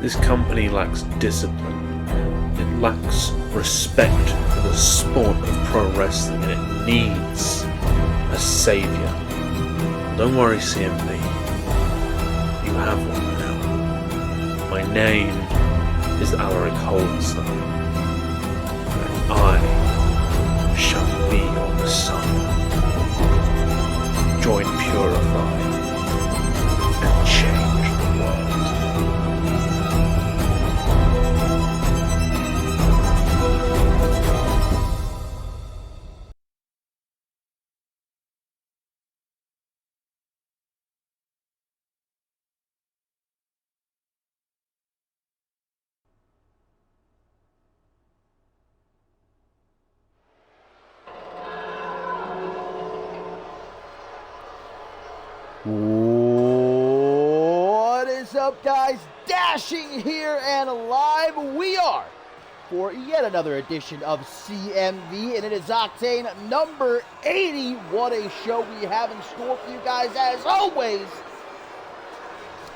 This company lacks discipline. It lacks respect for the sport of pro wrestling, and it needs a savior. Don't worry, CMV. You have one now. My name is Alaric Holdenstein, and I shall be your Messiah. Join Purify and change the world. What is up, guys? Dashing here and live we are for yet another edition of CMV, and it is Octane number 80. What a show we have in store for you guys. As always,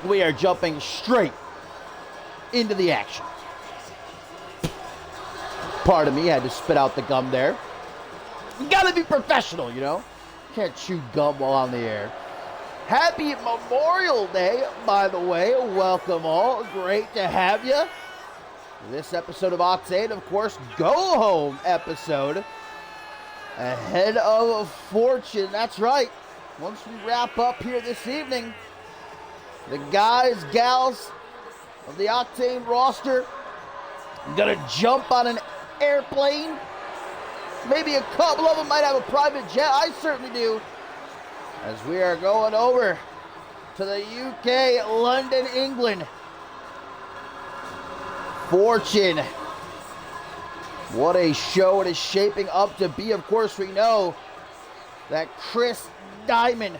we are jumping straight into the action. Pardon me, I had to spit out the gum there. You gotta be professional, you know? Can't chew gum while on the air. Happy Memorial Day, by the way. Welcome all. Great to have you. This episode of Octane, of course, go home episode. Ahead of Fortune. That's right. Once we wrap up here this evening, the guys, gals of the Octane roster gonna jump on an airplane. Maybe a couple of them might have a private jet. I certainly do. As we are going over to the UK, London, England. Fortune. What a show it is shaping up to be. Of course, we know that Chris Diamond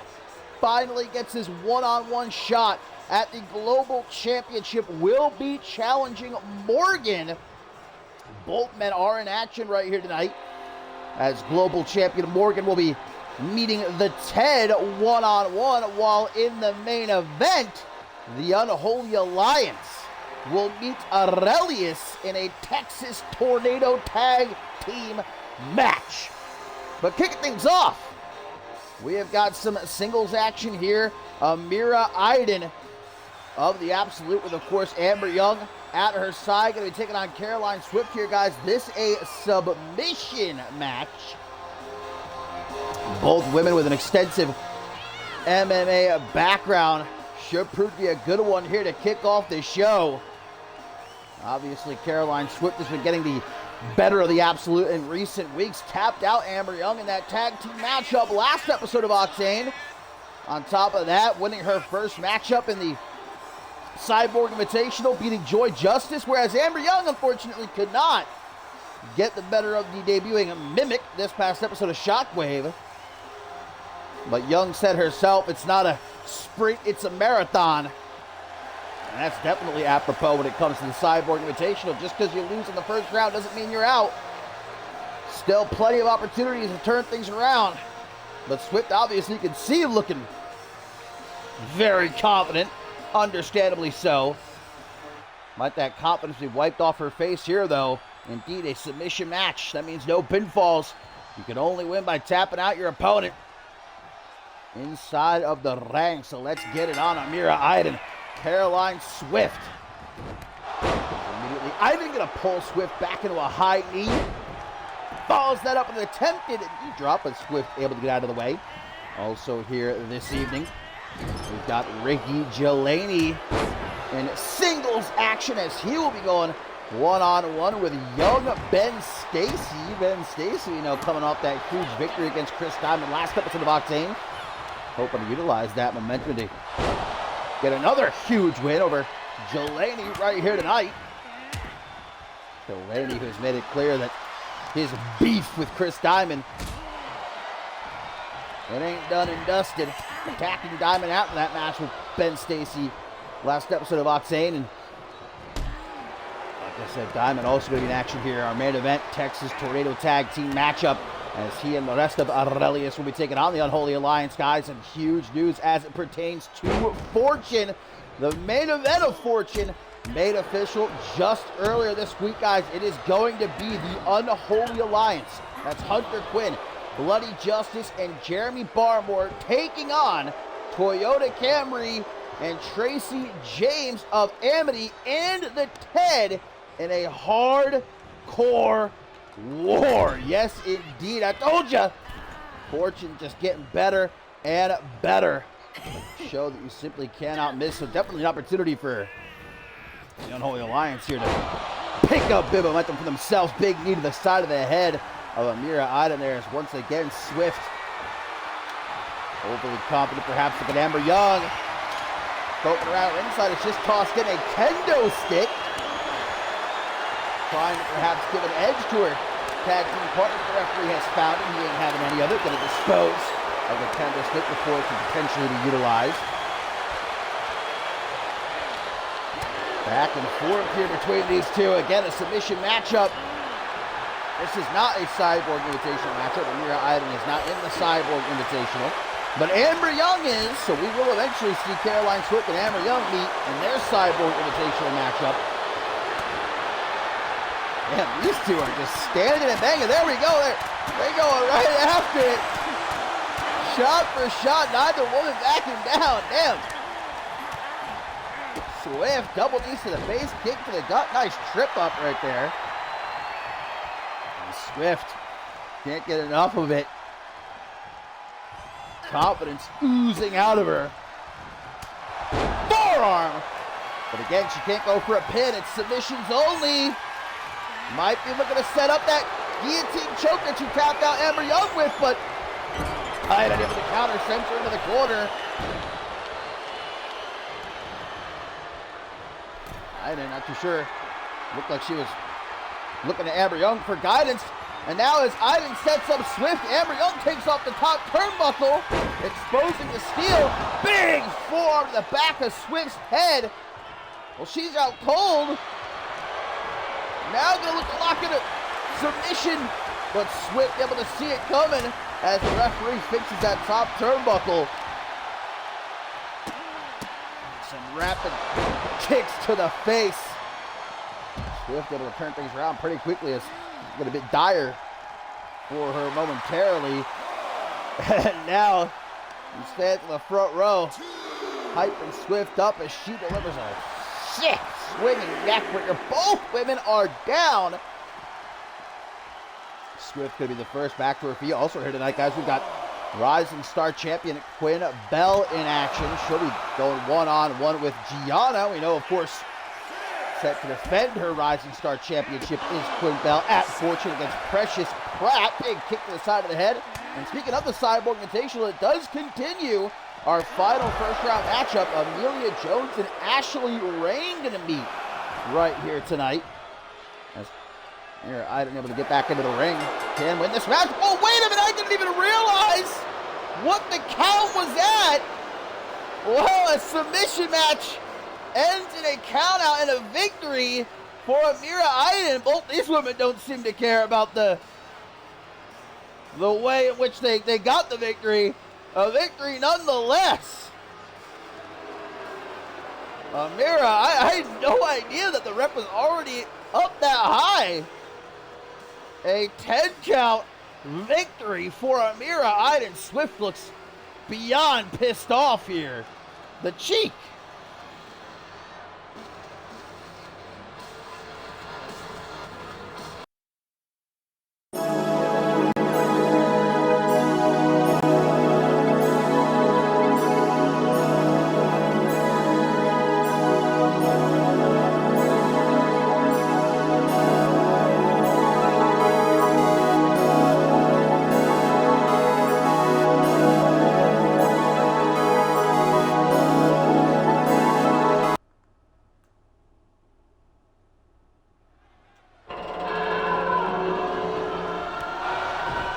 finally gets his one-on-one shot at the Global Championship. Will be challenging Morgan. Both men are in action right here tonight, as Global Champion Morgan will be meeting the Ted one-on-one, while in the main event, the Unholy Alliance will meet Aurelius in a Texas Tornado Tag Team match. But kicking things off, we have got some singles action here. Amira Iden of the Absolute, with, of course, Amber Young at her side, going to be taking on Caroline Swift here, guys. This a submission match. Both women with an extensive MMA background. Should prove to be a good one here to kick off the show. Obviously, Caroline Swift has been getting the better of the Absolute in recent weeks. Tapped out Amber Young in that tag team matchup last episode of Octane. On top of that, winning her first matchup in the Cyborg Invitational, beating Joy Justice, whereas Amber Young, unfortunately, could not get the better of the debuting Mimic this past episode of Shockwave. But Young said herself, it's not a sprint, it's a marathon. And that's definitely apropos when it comes to the Cyborg Invitational. Just because you lose in the first round doesn't mean you're out. Still plenty of opportunities to turn things around. But Swift, obviously, you can see him looking very confident. Understandably so. Might that confidence be wiped off her face here, though. Indeed, a submission match. That means no pinfalls. You can only win by tapping out your opponent inside of the ring. So let's get it on. Amira Iden, Caroline Swift. Immediately, Iden gonna pull Swift back into a high knee. Follows that up with an attempted knee drop, but Swift able to get out of the way. Also here this evening, we've got Ricky Delaney in singles action, as he will be going one-on-one with young Ben Stacy. Ben Stacy, you know, coming off that huge victory against Chris Diamond last episode of Octane. Hoping to utilize that momentum to get another huge win over Delaney right here tonight. Delaney, who's made it clear that his beef with Chris Diamond, it ain't done and dusted. Attacking Diamond out in that match with Ben Stacy last episode of Octane. And like I said, Diamond also going to be in action here. Our main event, Texas Tornado Tag Team matchup, as he and the rest of Aurelius will be taking on the Unholy Alliance, guys. And huge news as it pertains to Fortune. The main event of Fortune made official just earlier this week, guys. It is going to be the Unholy Alliance. That's Hunter Quinn, Bloody Justice, and Jeremy Barmore taking on Toyota Camry and Tracy James of Amity and the Ted in a hardcore war. Yes, indeed. I told you. Fortune just getting better and better. A show that you simply cannot miss. So definitely an opportunity for the Unholy Alliance here to pick up bit momentum for themselves. Big knee to the side of the head of Amira Iden there is once again Swift. Overly confident perhaps. Look at Amber Young. Poking around ringside. It's just tossed in a kendo stick. Trying to perhaps give an edge to her tag team partner. The referee has found him. He ain't having any of it. Going to dispose of the kendo stick before it can potentially be utilized. Back and forth here between these two. Again, a submission matchup. This is not a Cyborg Invitational matchup. Amira Iden is not in the Cyborg Invitational. But Amber Young is, so we will eventually see Caroline Swift and Amber Young meet in their Cyborg Invitational matchup. Damn, these two are just standing and banging. There we go. They go right after it. Shot for shot. Neither woman backing down. Damn. Swift, double knees to the face, kick to the gut. Nice trip up right there. And Swift can't get enough of it. Confidence oozing out of her. Forearm. But again, she can't go for a pin. It's submissions only. Might be looking to set up that guillotine choke that she tapped out Amber Young with, but I don't able to counter, sends her into the corner. Iden, not too sure. Looked like she was looking to Amber Young for guidance. And now as Iden sets up Swift, Amber Young takes off the top turnbuckle, exposing the steel. Big forearm to the back of Swift's head. Well, she's out cold. Now gonna look to lock in a submission, but Swift able to see it coming as the referee fixes that top turnbuckle. Some rapid kicks to the face. Swift able to turn things around pretty quickly. It's a bit dire for her momentarily. And now he stands in the front row, hyping Swift up as she delivers a sick swinging neckbreaker. Both women are down. Swift could be the first back to her feet. Also here tonight, guys, we've got Rising Star Champion Quinn Bell in action. She'll be going one-on-one with Gianna. We know, of course, set to defend her Rising Star Championship is Quinn Bell at Fortune against Precious Pratt. Big kick to the side of the head. And speaking of the Cyborg Invitational, it does continue. Our final first-round matchup, Amelia Jones and Ashley Rain going to meet right here tonight. As here, I didn't able to get back into the ring. Can win this match. Oh, wait a minute, I didn't even realize what the count was at. Well, a submission match ends in a count out and a victory for Amira Iden. Both these women don't seem to care about the way in which they got the victory. A victory nonetheless. Amira, I had no idea that the rep was already up that high. A 10 count victory for Amira Iden. Swift looks beyond pissed off here. The cheek.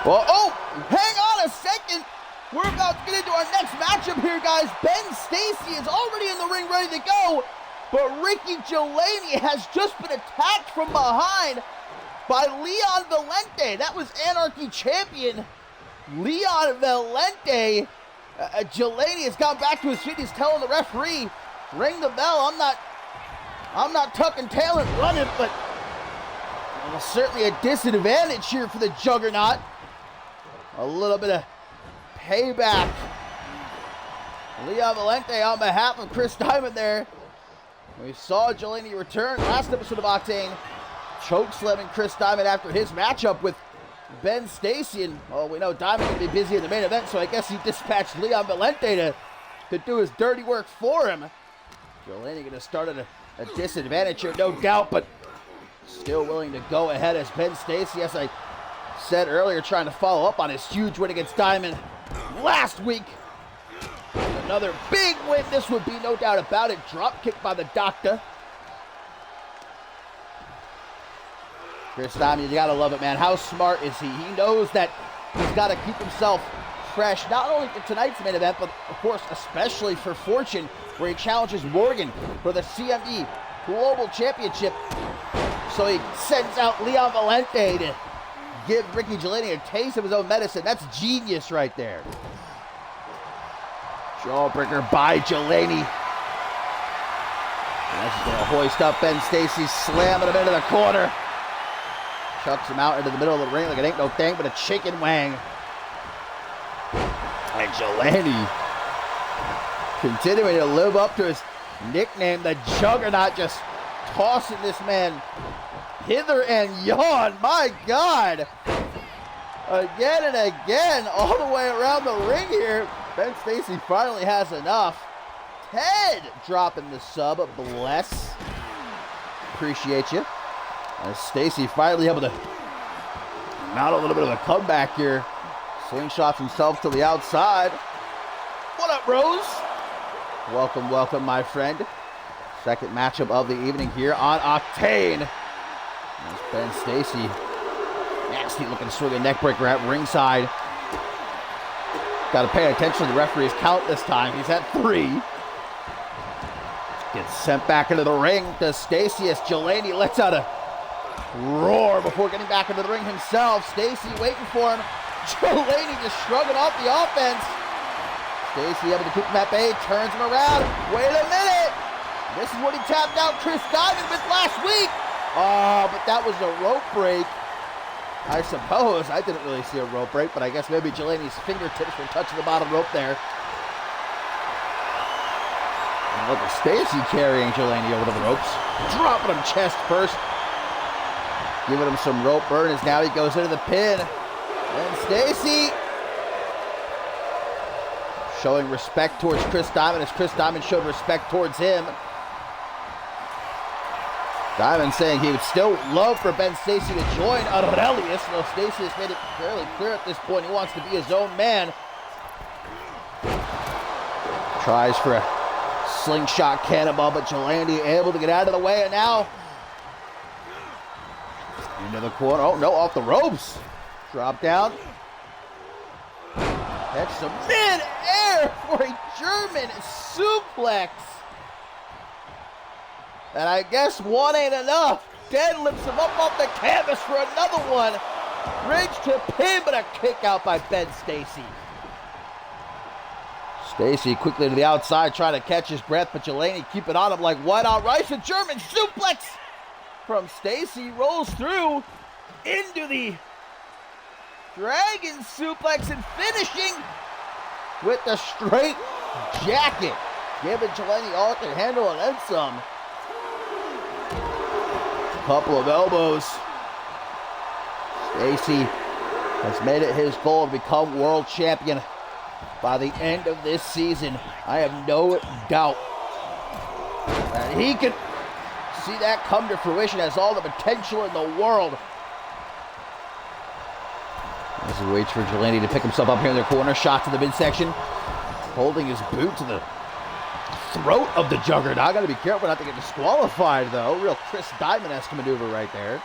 Well, oh, hang on a second. We're about to get into our next matchup here, guys. Ben Stacy is already in the ring ready to go, but Ricky Delaney has just been attacked from behind by Leon Valente. That was Anarchy champion Leon Valente. Delaney has gone back to his feet. He's telling the referee, ring the bell. I'm not I'm not tucking tail and running, but certainly a disadvantage here for the Juggernaut. A little bit of payback. Leon Valente on behalf of Chris Diamond there. We saw Jelani return last episode of Octane, chokeslamming Chris Diamond after his matchup with Ben Stacy. And, well, we know Diamond can be busy in the main event, so I guess he dispatched Leon Valente to do his dirty work for him. Jelani going to start at a disadvantage here, no doubt, but still willing to go ahead as Ben Stacy, as I said earlier, trying to follow up on his huge win against Diamond last week. Another big win, this would be, no doubt about it. Drop kick by the Doctor. Chris Diamond, you gotta love it, man. How smart is he? He knows that he's got to keep himself fresh, not only for tonight's main event, but of course, especially for Fortune, where he challenges Morgan for the CMV Global Championship. So he sends out Leon Valente to give Ricky Jelani a taste of his own medicine. That's genius right there. Jawbreaker by Jelani. That's just gonna hoist up Ben Stacy, slamming him into the corner. Chucks him out into the middle of the ring like it ain't no thing but a chicken wang. And Jelani continuing to live up to his nickname, the Juggernaut, just tossing this man hither and yon. My God. Again and again, all the way around the ring here. Ben Stacy finally has enough. Ted dropping the sub. Bless. Appreciate you. As Stacy finally able to mount a little bit of a comeback here. Slingshots himself to the outside. What up, Rose? Welcome, welcome, my friend. Second matchup of the evening here on Octane. As Ben Stacy, nasty looking swinging neckbreaker at ringside. Got to pay attention to the referee's count this time. He's at 3. Gets sent back into the ring to Stacy as Jelani lets out a roar before getting back into the ring himself. Stacy waiting for him. Jelani just shrugging off the offense. Stacy able to keep him at bay, turns him around. Wait a minute. This is what he tapped out Chris Diamond with last week. Oh, but that was a rope break. I suppose. I didn't really see a rope break, but I guess maybe Jelani's fingertips were touching the bottom rope there. And look at Stacy carrying Jelani over to the ropes. Dropping him chest first. Giving him some rope burn as now he goes into the pin. And Stacy showing respect towards Chris Diamond as Chris Diamond showed respect towards him. Diamond saying he would still love for Ben Stacy to join Aurelius, though Stacy has made it fairly clear at this point he wants to be his own man. Tries for a slingshot cannonball, but Jelani able to get out of the way, and now into the corner. Oh no, off the ropes. Drop down. Catch some mid-air for a German suplex. And I guess one ain't enough. Deadlifts him up off the canvas for another one. Bridge to pin, but a kick out by Ben Stacy. Stacy quickly to the outside, trying to catch his breath, but Jelani keep it on him like white on rice. A German suplex from Stacy rolls through into the Dragon suplex and finishing with the straight jacket. Giving Jelani all it can handle and then some. Couple of elbows. Stacy has made it his goal to become world champion by the end of this season. I have no doubt that he can see that come to fruition, has all the potential in the world. As he waits for Jelani to pick himself up here in the corner, shot to the midsection, holding his boot to the throat of the Juggernaut. Got to be careful not to get disqualified, though. Real Chris Diamond-esque maneuver right there.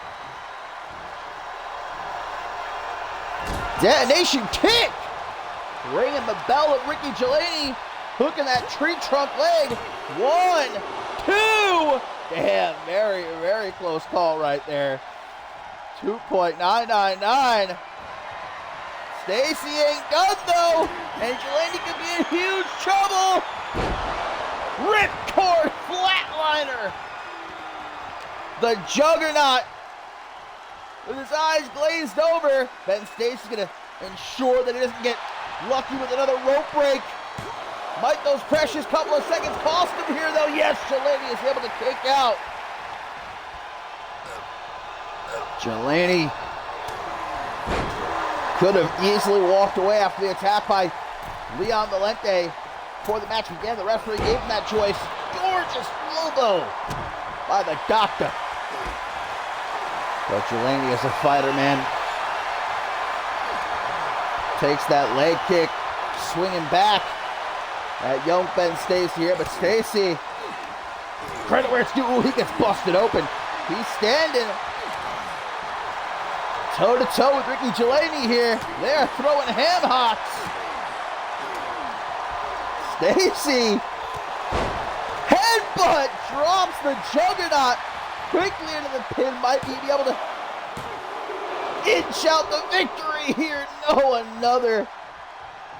Detonation kick! Ringing the bell of Ricky Jelani, hooking that tree trunk leg. 1, 2. Damn, very, very close call right there. 2.999. Stacy ain't done though, and Jelani could be in huge trouble. Ripcord flatliner. The Juggernaut, with his eyes glazed over. Ben Stacy's going to ensure that he doesn't get lucky with another rope break. Might those precious couple of seconds cost him here, though? Yes, Delaney is able to kick out. Delaney could have easily walked away after the attack by Leon Valente. Before the match began, the referee gave him that choice. Gorgeous elbow by the doctor. But Delaney is a fighter, man. Takes that leg kick, swinging back at young Ben Stacy here. But Stacy, credit where it's due. Ooh, he gets busted open. He's standing toe-to-toe with Ricky Delaney here. They're throwing ham hocks. Stacy, headbutt, drops the Juggernaut quickly into the pin. Might he be able to inch out the victory here? No, another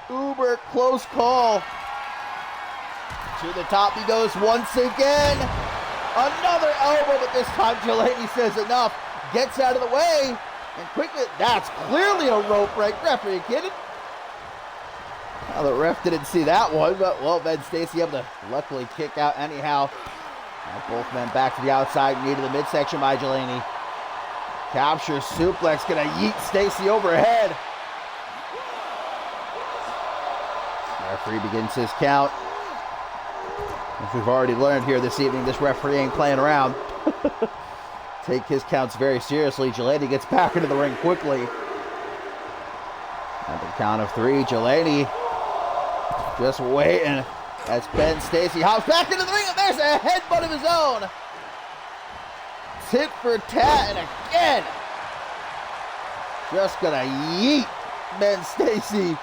uber close call. To the top he goes once again. Another elbow, but this time Delaney says enough. Gets out of the way. And quickly, that's clearly a rope break. Referee, you kidding? Well, the ref didn't see that one, but well, Ben Stacy able to luckily kick out anyhow. Now both men back to the outside, knee to the midsection by Delaney. Capture suplex, gonna yeet Stacy overhead. Referee begins his count. As we've already learned here this evening, this referee ain't playing around. Take his counts very seriously. Delaney gets back into the ring quickly. At the count of 3, Delaney just waiting as Ben Stacy hops back into the ring, and there's a headbutt of his own. Tit for tat, and again, just gonna yeet Ben Stacy.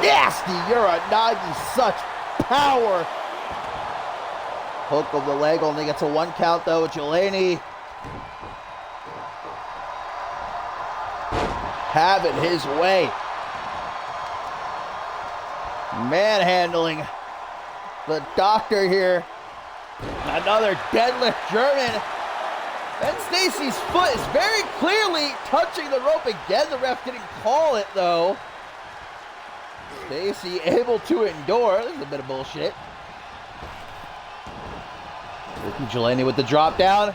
Nasty Uranagi, such power. Hook of the leg, only gets a 1 count though. Delaney having his way. Manhandling the doctor here. Another deadlift German. Ben Stacy's foot is very clearly touching the rope again. The ref didn't call it though. Stacy able to endure. This is a bit of bullshit. Ricky Delaney with the drop down.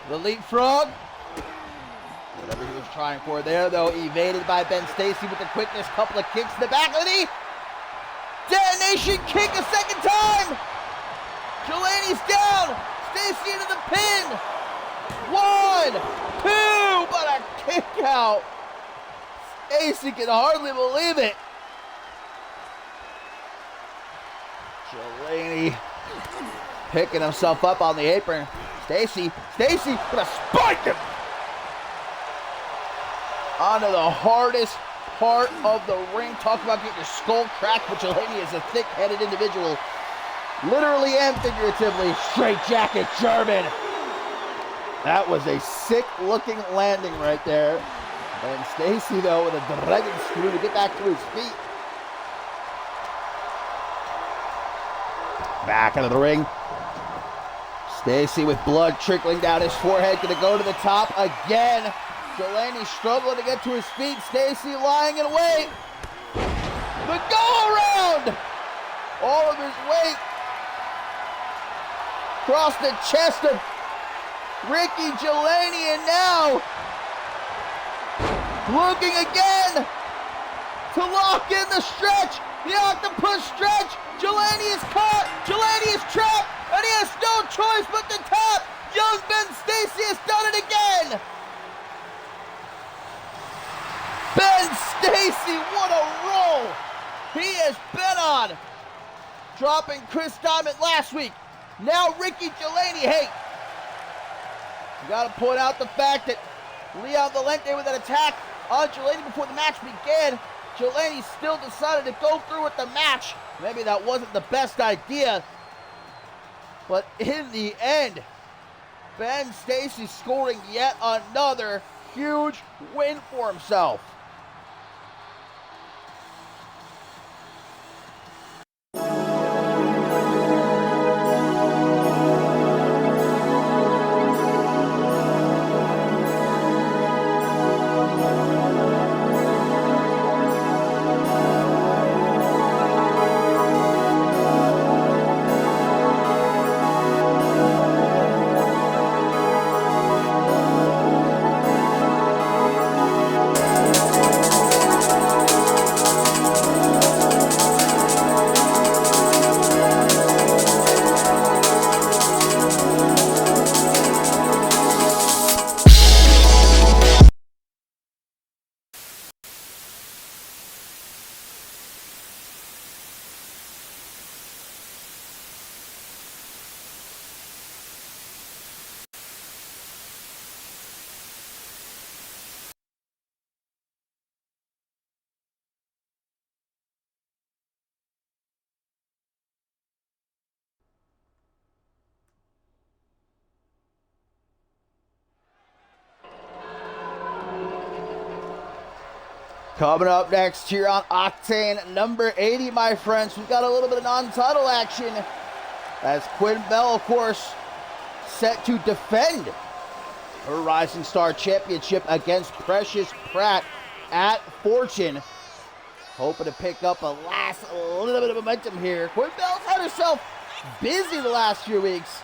The leapfrog. Whatever he was trying for there, though, evaded by Ben Stacy with the quickness. Couple of kicks to the back of the knee. Detonation kick a second time. Delaney's down. Stacy into the pin. 1, 2, but a kick out. Stacy can hardly believe it. Delaney picking himself up on the apron. Stacy gonna spike him onto the hardest part of the ring. Talk about getting your skull cracked, but Delaney is a thick-headed individual. Literally and figuratively. Straight jacket German. That was a sick-looking landing right there. And Stacy, though, with a dragon screw to get back to his feet. Back into the ring. Stacy with blood trickling down his forehead, gonna go to the top again. Delaney struggling to get to his feet. Stacy lying in wait. The go around! All of his weight across the chest of Ricky Delaney, and now looking again to lock in the stretch. The octopus stretch. Delaney is caught. Delaney is trapped. And he has no choice but to tap. Young Ben Stacy has done it again. Ben Stacy, what a roll he has been on. Dropping Chris Diamond last week. Now Ricky Delaney. Hey, you got to point out the fact that Leon Valente with an attack on Delaney before the match began. Delaney still decided to go through with the match. Maybe that wasn't the best idea. But in the end, Ben Stacy scoring yet another huge win for himself. Coming up next here on Octane number 80, my friends, we've got a little bit of non-title action as Quinn Bell, of course, set to defend her Rising Star Championship against Precious Pratt at Fortune. Hoping to pick up a last little bit of momentum here. Quinn Bell's had herself busy the last few weeks,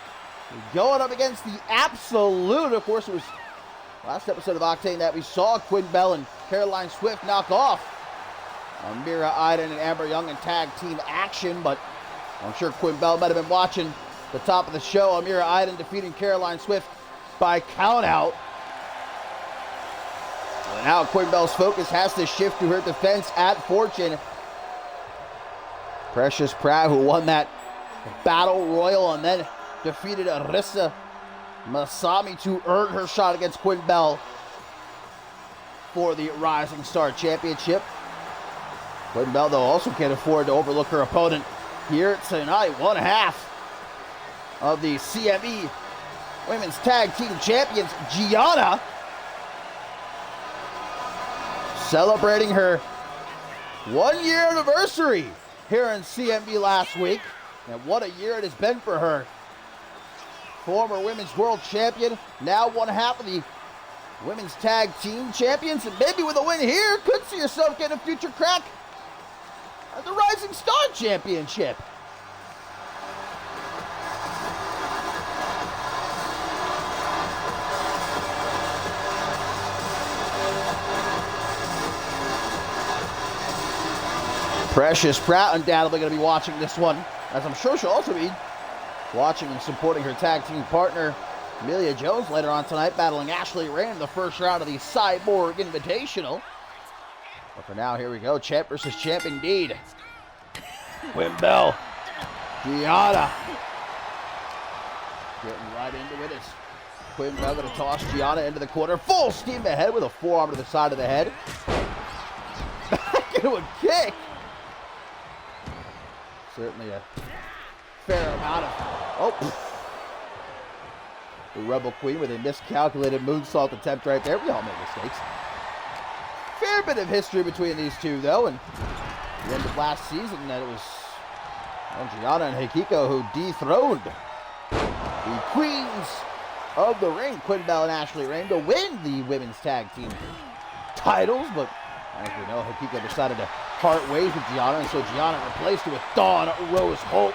going up against the Absolute. Of course, it was last episode of Octane that we saw Quinn Bell and Caroline Swift knock off Amira Iden and Amber Young in tag team action, but I'm sure Quinn Bell might have been watching the top of the show. Amira Iden defeating Caroline Swift by countout. And now Quinn Bell's focus has to shift to her defense at Fortune. Precious Pratt, who won that battle royal and then defeated Arisa Masami to earn her shot against Quinn Bell for the Rising Star Championship. Quinn Bell, though, also can't afford to overlook her opponent here tonight. One half of the CMV Women's Tag Team Champions, Gianna, celebrating her 1-year anniversary here in CMV last week. And what a year it has been for her. Former Women's World Champion, now one half of the Women's Tag Team Champions, and maybe with a win here, could see yourself getting a future crack at the Rising Star Championship. Precious Pratt undoubtedly going to be watching this one, as I'm sure she'll also be watching and supporting her tag team partner, Amelia Jones, later on tonight, battling Ashley Rain in the first round of the Cyborg Invitational. But for now, here we go. Champ versus champ indeed. Quinn Bell, Gianna, getting right into it. It's Quinn Bell going to toss Gianna into the corner. Full steam ahead with a forearm to the side of the head. Back into a kick. Certainly a fair amount of... Oh! The Rebel Queen with a miscalculated moonsault attempt right there. We all make mistakes. Fair bit of history between these two, though. And the end of last season, that it was Gianna and Hikiko who dethroned the Queens of the Ring, Quinn Bell and Ashley Rain, to win the women's tag team titles. But as we know, Hikiko decided to part ways with Gianna, and so Gianna replaced her with Dawn Rose Holt.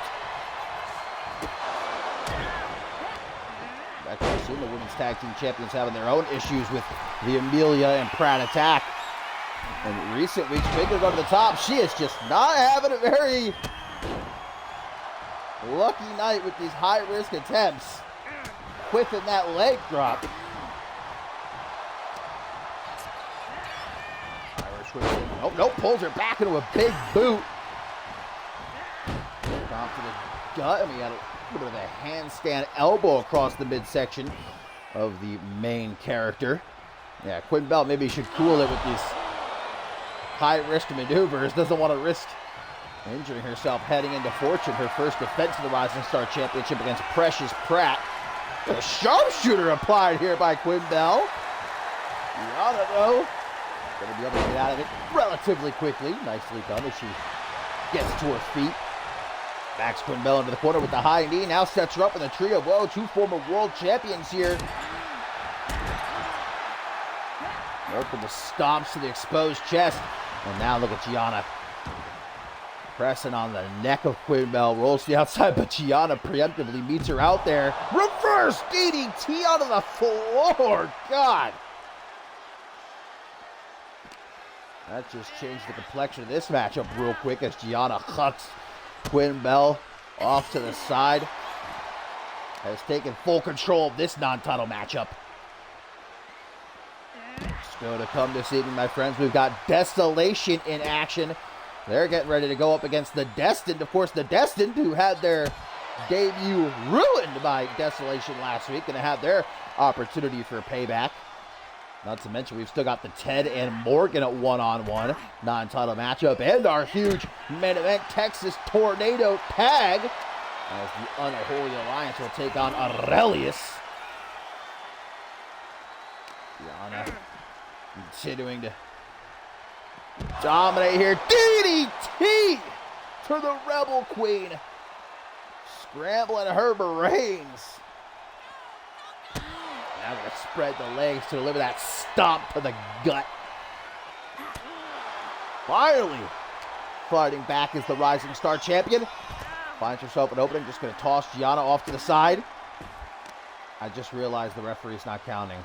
Back to soon, the women's tag team champions having their own issues with the Amelia and Pratt attack. In recent weeks, making it over the top, she is just not having a very lucky night with these high-risk attempts. Within that leg drop. Oh, nope, pulls her back into a big boot. Off to the gut, and we got a little bit of a handstand elbow across the midsection of the main character. Yeah, Quinn Bell maybe should cool it with these high-risk maneuvers. Doesn't want to risk injuring herself heading into Fortune, her first defense of the Rising Star Championship against Precious Pratt. A sharpshooter applied here by Quinn Bell. Gianna, though, going to be able to get out of it relatively quickly. Nicely done as she gets to her feet. Backs Quinn Bell into the corner with the high knee. Now sets her up in the trio. Whoa, two former world champions here. Working the stomps to the exposed chest. And now look at Gianna pressing on the neck of Quinn Bell. Rolls to the outside, but Gianna preemptively meets her out there. Reverse DDT onto the floor. God. That just changed the complexion of this matchup real quick as Gianna hucks Quinn Bell off to the side. Has taken full control of this non-title matchup. Still to come this evening, my friends, we've got Desolation in action. They're getting ready to go up against the Destined. Of course, the Destined, who had their debut ruined by Desolation last week, going to have their opportunity for payback. Not to mention, we've still got the Ted and Morgan at one-on-one non-title matchup, and our huge main event Texas Tornado tag as the Unholy Alliance will take on Aurelius. Gianna continuing to Dominate here. DDT to the Rebel Queen. Scrambling her brains. Now going to spread the legs to deliver that stomp to the gut. Finally fighting back as the Rising Star Champion. Finds herself an opening. Just going to toss Gianna off to the side. I just realized the referee's not counting.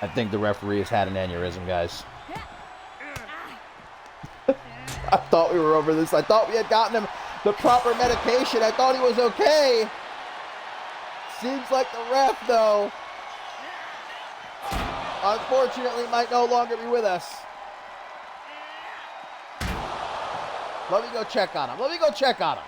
I think the referee has had an aneurysm, guys. I thought we were over this. I thought we had gotten him the proper medication. I thought he was okay. Seems like the ref, though, unfortunately, might no longer be with us. Let me go check on him. Let me go check on him.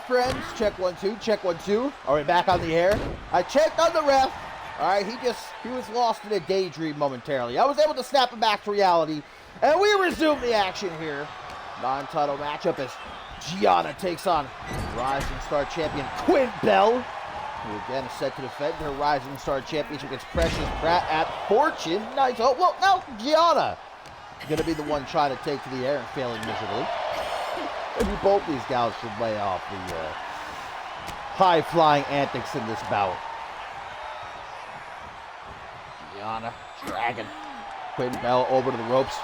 Friends, check 1 2, check 1 2. Are we back on the air? I checked on the ref. All right, he was lost in a daydream momentarily. I was able to snap him back to reality, and we resume the action here. Non-title matchup as Gianna takes on Rising Star Champion Quinn Bell, who again is set to defend her Rising Star Championship against Precious Pratt at Fortune. Nice. Oh, well, no, Gianna going to be the one trying to take to the air and failing miserably. Maybe both these gals should lay off the high-flying antics in this bout. Gianna dragging Quinn Bell over to the ropes,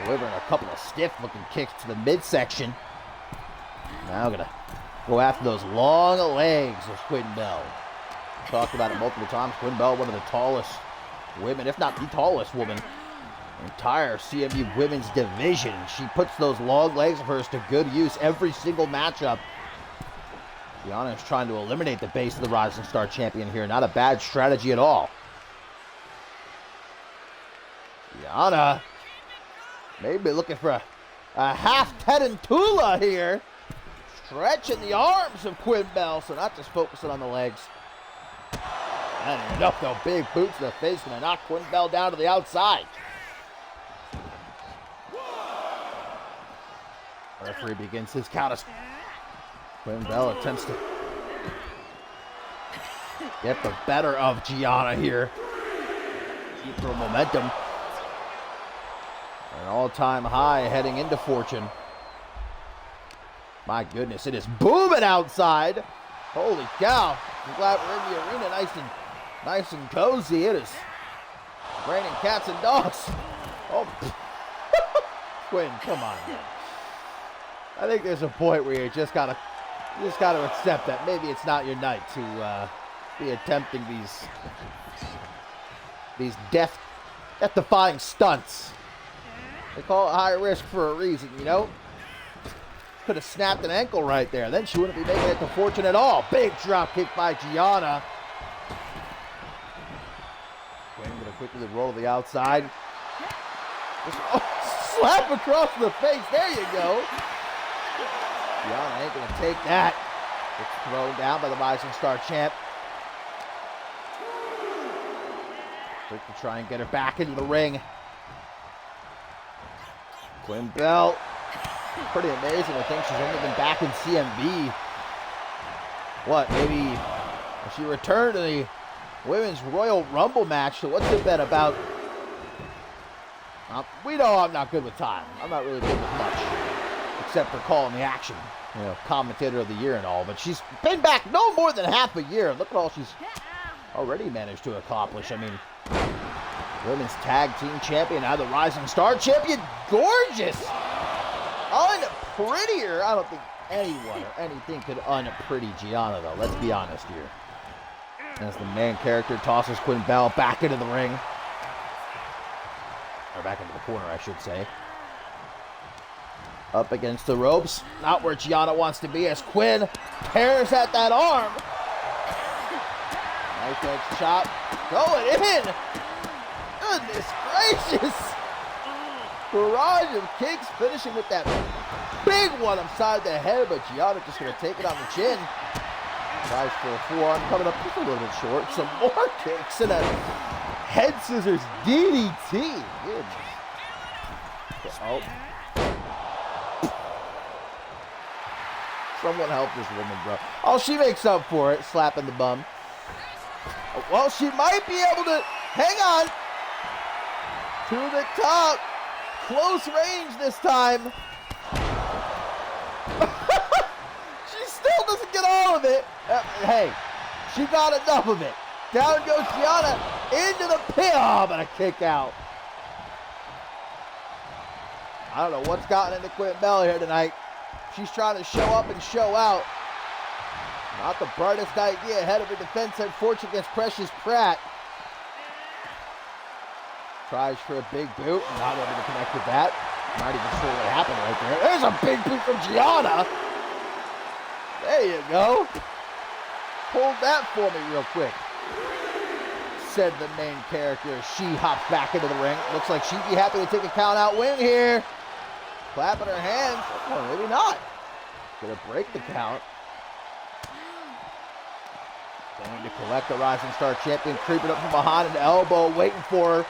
delivering a couple of stiff-looking kicks to the midsection. Now gonna go after those long legs of Quinn Bell. Talked about it multiple times. Quinn Bell, one of the tallest women, if not the tallest woman, entire CMV women's division. She puts those long legs of hers to good use every single matchup. Gianna is trying to eliminate the base of the Rising Star Champion here. Not a bad strategy at all. Gianna maybe looking for a half Tarantula here. Stretching the arms of Quinn Bell, so not just focusing on the legs. And enough though, big boots to the face, gonna knock Quinn Bell down to the outside. Referee begins his count. Quinn Bell attempts to get the better of Gianna here. Keep her momentum. An all-time high heading into Fortune. My goodness, it is booming outside. Holy cow. I'm glad we're in the arena nice and cozy. It is raining cats and dogs. Oh, Quinn, come on, man. I think there's a point where you just gotta accept that maybe it's not your night to be attempting these death-defying stunts. They call it high risk for a reason, you know? Could have snapped an ankle right there. Then she wouldn't be making it to fortune at all. Big drop kick by Gianna. Quinn gonna quickly roll to the outside. Just, slap across the face. There you go. Gianna ain't gonna take that. It's thrown down by the Rising Star champ. Quick to try and get her back into the ring. Quinn Bell. Pretty amazing. I think she's only been back in CMV. What, maybe she returned to the Women's Royal Rumble match. So what's it been about? We know I'm not good with time. I'm not really good with much, except for calling the action. You know, commentator of the year and all. But she's been back no more than half a year. Look at all she's already managed to accomplish. I mean, Women's Tag Team Champion, now the Rising Star Champion. Gorgeous! Unprettier. I don't think anyone or anything could unpretty Gianna, though. Let's be honest here. As the main character tosses Quinn Bell back into the ring. Or back into the corner, I should say. Up against the ropes. Not where Gianna wants to be as Quinn tears at that arm. Nice edge chop. Going in. Goodness gracious. Barrage of kicks, finishing with that big one upside the head, but Gianna just going to take it on the chin. Tries for a forearm, coming up just a little bit short. Some more kicks and a head scissors DDT. Goodness. Oh. Someone help this woman, bro. Oh, she makes up for it, slapping the bum. Well, she might be able to, hang on, to the top. Close range this time. She still doesn't get all of it. Hey, she got enough of it. Down goes Gianna into the pin. Oh, but a kick out. I don't know what's gotten into Quinn Bell here tonight. She's trying to show up and show out. Not the brightest idea ahead of her defense, unfortunately, against Precious Pratt. Tries for a big boot, not able to connect with that. Not even sure what happened right there. There's a big boot from Gianna. There you go. Hold that for me real quick, said the main character. She hops back into the ring. Looks like she'd be happy to take a count out win here. Clapping her hands. Oh, maybe not. Gonna break the count. Going to collect the Rising Star Champion, creeping up from behind, an elbow waiting for her.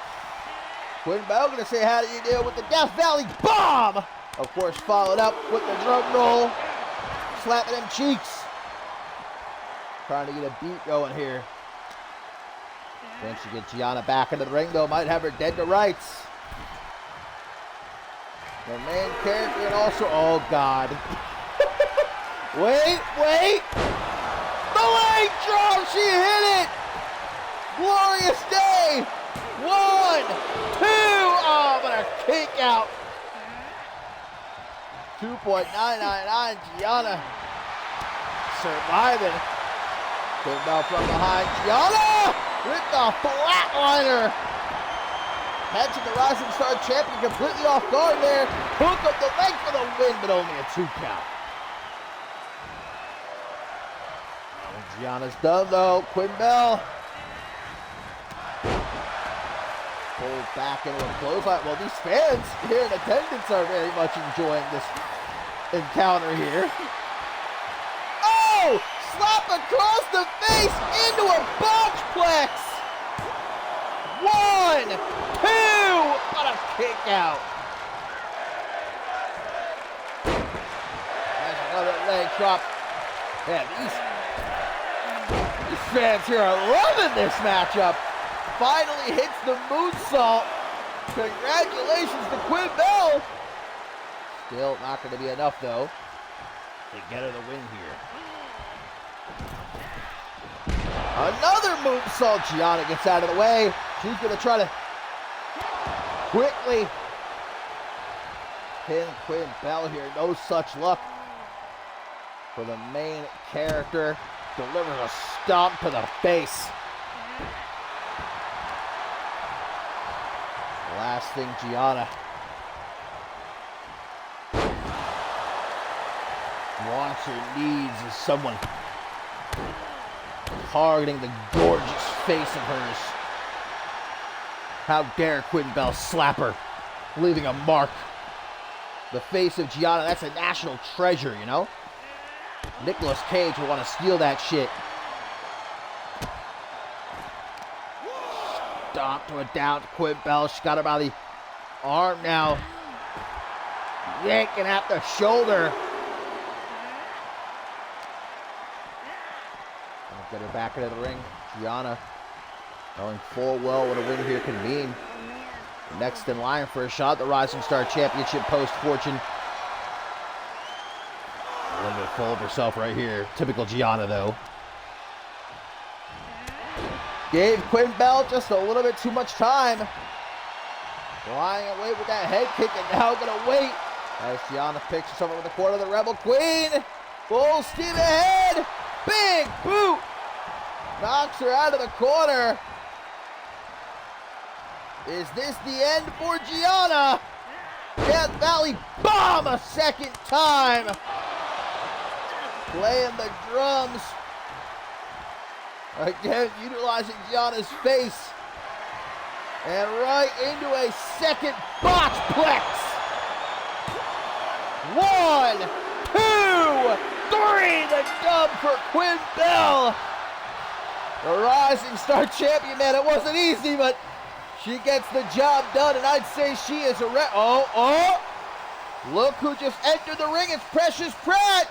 Quinn Bell gonna say, how do you deal with the Death Valley Bomb? Of course, followed up with the drum roll. Slapping them cheeks. Trying to get a beat going here. Then she gets Gianna back into the ring, though. Might have her dead to rights. The main character and also, oh God. Wait. The leg drop, she hit it. Glorious day. 1, 2, oh, but a kick out. 2.999, Gianna surviving. Quinn Bell from behind, Gianna with the flatliner. Catching the Rising Star Champion completely off guard there. Hook up the leg for the win, but only a 2 count. Gianna's done though. Quinn Bell pulled back into a clothesline. Well, these fans here in attendance are very much enjoying this encounter here. Oh! Slap across the face into a botchplex. 1, 2! What a kick out. There's another leg drop. Man, these fans here are loving this matchup. Finally hits the moonsault. Congratulations to Quinn Bell. Still not going to be enough, though, to get her the win here. Another moonsault. Gianna gets out of the way. She's going to try to quickly pin Quinn Bell here. No such luck for the main character. Delivers a stomp to the face. Last thing Gianna wants or needs is someone targeting the gorgeous face of hers. How dare Quinn Bell slap her, leaving a mark. The face of Gianna, that's a national treasure, you know? Nicolas Cage will want to steal that shit. Stomp to a down to Quinn Bell. She got her by the arm now. Yanking at the shoulder. Get her back into the ring. Gianna knowing full well what a win here can mean. Next in line for a shot at the Rising Star Championship post-Fortune. A little bit full of herself right here. Typical Gianna, though. Gave Quinn Bell just a little bit too much time. Lying in wait with that head kick, and now gonna wait as Gianna picks herself up in the corner of the Rebel Queen. Full steam ahead. Big boot. Knocks her out of the corner. Is this the end for Gianna? Death Valley bomb a second time. Playing the drums. Again, utilizing Gianna's face. And right into a second botchplex. 1, 2, 3. The dub for Quinn Bell. The Rising Star Champion, man, it wasn't easy, but she gets the job done, and I'd say she is a look who just entered the ring. It's Precious Pratt,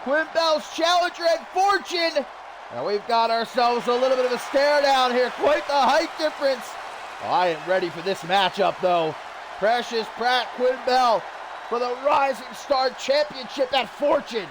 Quinn Bell's challenger at Fortune. Now we've got ourselves a little bit of a stare down here. Quite the height difference. Oh, I am ready for this matchup, though. Precious Pratt, Quinn Bell for the Rising Star Championship at Fortune.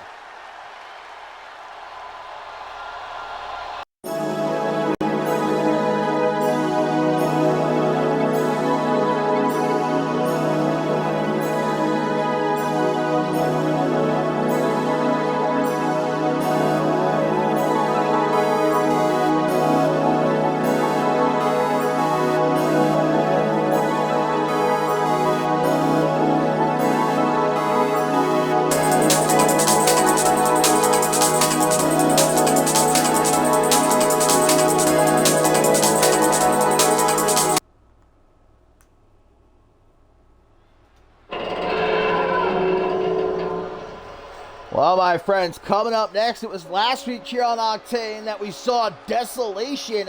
Well, my friends, coming up next, it was last week here on Octane that we saw Desolation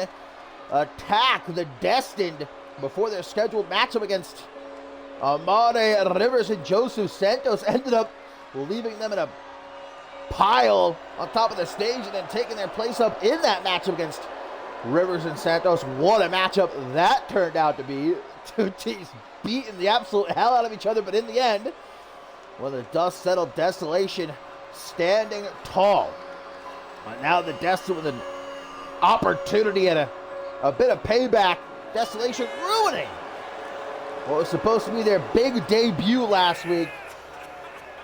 attack the Destined before their scheduled matchup against Amade Rivers and Joseph Santos. Ended up leaving them in a pile on top of the stage and then taking their place up in that matchup against Rivers and Santos. What a matchup that turned out to be. Two teams beating the absolute hell out of each other, but in the end, when the dust settled, Desolation standing tall. But now the Destined with an opportunity and a bit of payback. Desolation ruining what was supposed to be their big debut last week.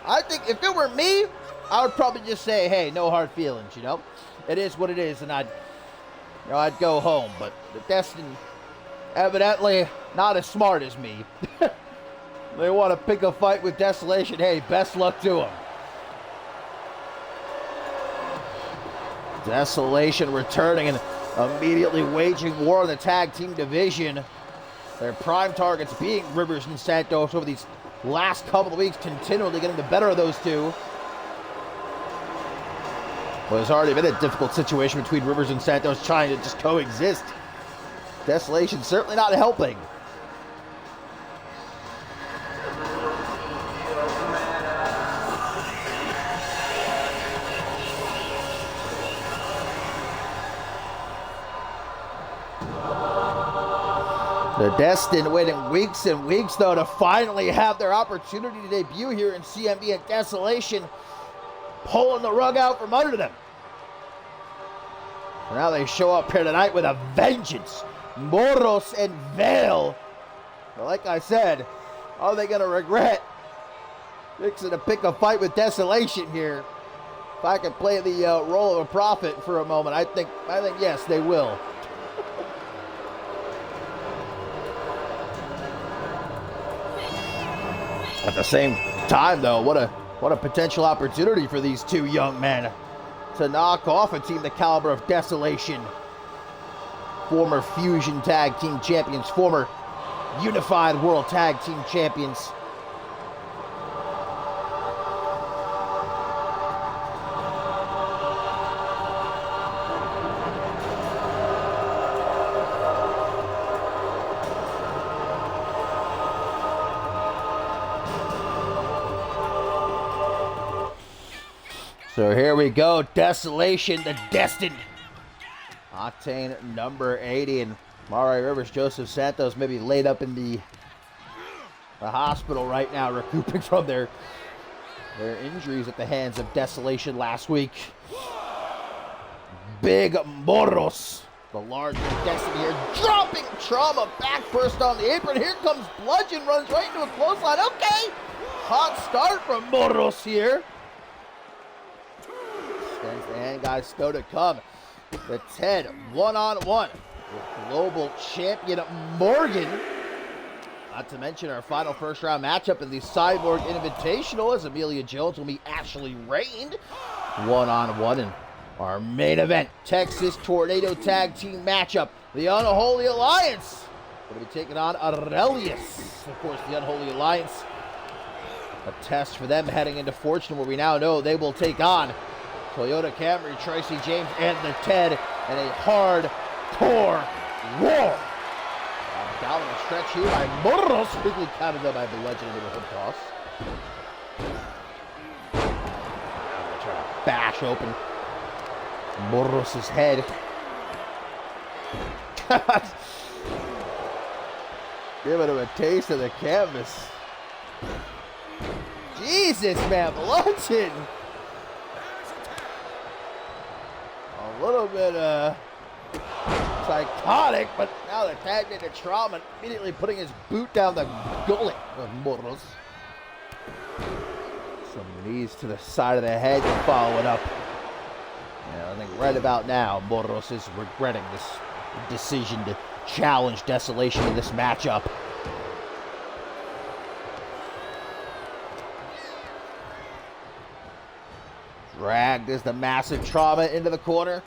I think if it were me, I would probably just say, hey, no hard feelings, you know? It is what it is, and I'd go home. But the Destined, evidently not as smart as me. They want to pick a fight with Desolation. Hey, best luck to them. Desolation returning and immediately waging war on the tag team division. Their prime targets being Rivers and Santos over these last couple of weeks, continually getting the better of those two. Well, there's already been a difficult situation between Rivers and Santos trying to just coexist. Desolation certainly not helping. The Destined waiting weeks and weeks, though, to finally have their opportunity to debut here in CMV, and Desolation pulling the rug out from under them. So now they show up here tonight with a vengeance. Moros and Vale. But like I said, are they going to regret Fixing to pick a fight with Desolation here. If I could play the role of a prophet for a moment, I think yes, they will. At the same time, though, what a potential opportunity for these two young men to knock off a team the caliber of Desolation. Former Fusion Tag Team Champions, former Unified World Tag Team Champions. So here we go, Desolation, the Destined. Octane number 80, and Mari Rivers, Joseph Santos maybe laid up in the hospital right now, recouping from their injuries at the hands of Desolation last week. Big Morros, the larger Destiny here, dropping Trauma back first on the apron. Here comes Bludgeon, runs right into a clothesline. Okay, hot start from Morros here. Stands the hand guys still to come. The Ted one-on-one with global champion Morgan. Not to mention our final first round matchup in the Cyborg Invitational as Amelia Jones will meet Ashley Rain one-on-one in our main event. Texas Tornado Tag Team matchup. The Unholy Alliance going to be taking on Aurelius. Of course, the Unholy Alliance. A test for them heading into Fortune, where we now know they will take on Toyota Camry, Tracy James, and the Ted in a hardcore war. Down in the stretch here by Morros, quickly counted though by the legend into the hook toss. Trying to bash open Morros' head. Giving him a taste of the canvas. Jesus, man, Bludgeon. A little bit psychotic, but now they're tagged into Trauma, immediately putting his boot down the gullet of Morros. Some knees to the side of the head to follow it up. And I think right about now, Morros is regretting this decision to challenge Desolation in this matchup. Dragged as the massive Trauma into the corner.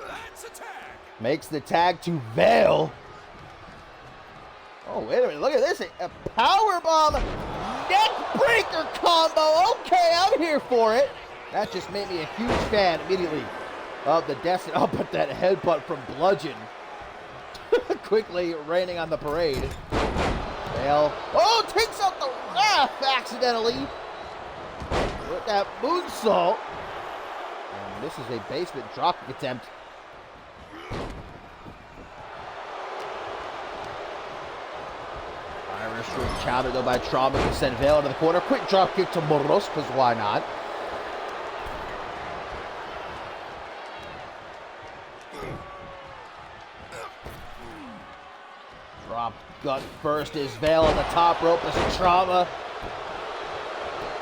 Makes the tag to Vale. Oh, wait a minute. Look at this. A powerbomb neck breaker combo. Okay, I'm here for it. That just made me a huge fan immediately of the Destiny. Oh, but that headbutt from Bludgeon. Quickly raining on the parade. Vale. Oh, takes out the ref accidentally with that moonsault. And this is a basement drop attempt. Irish room countered though by Trauma to send Vale into the corner. Quick drop kick to Morros, because why not? Drop gut first is Vale on the top rope as Trauma.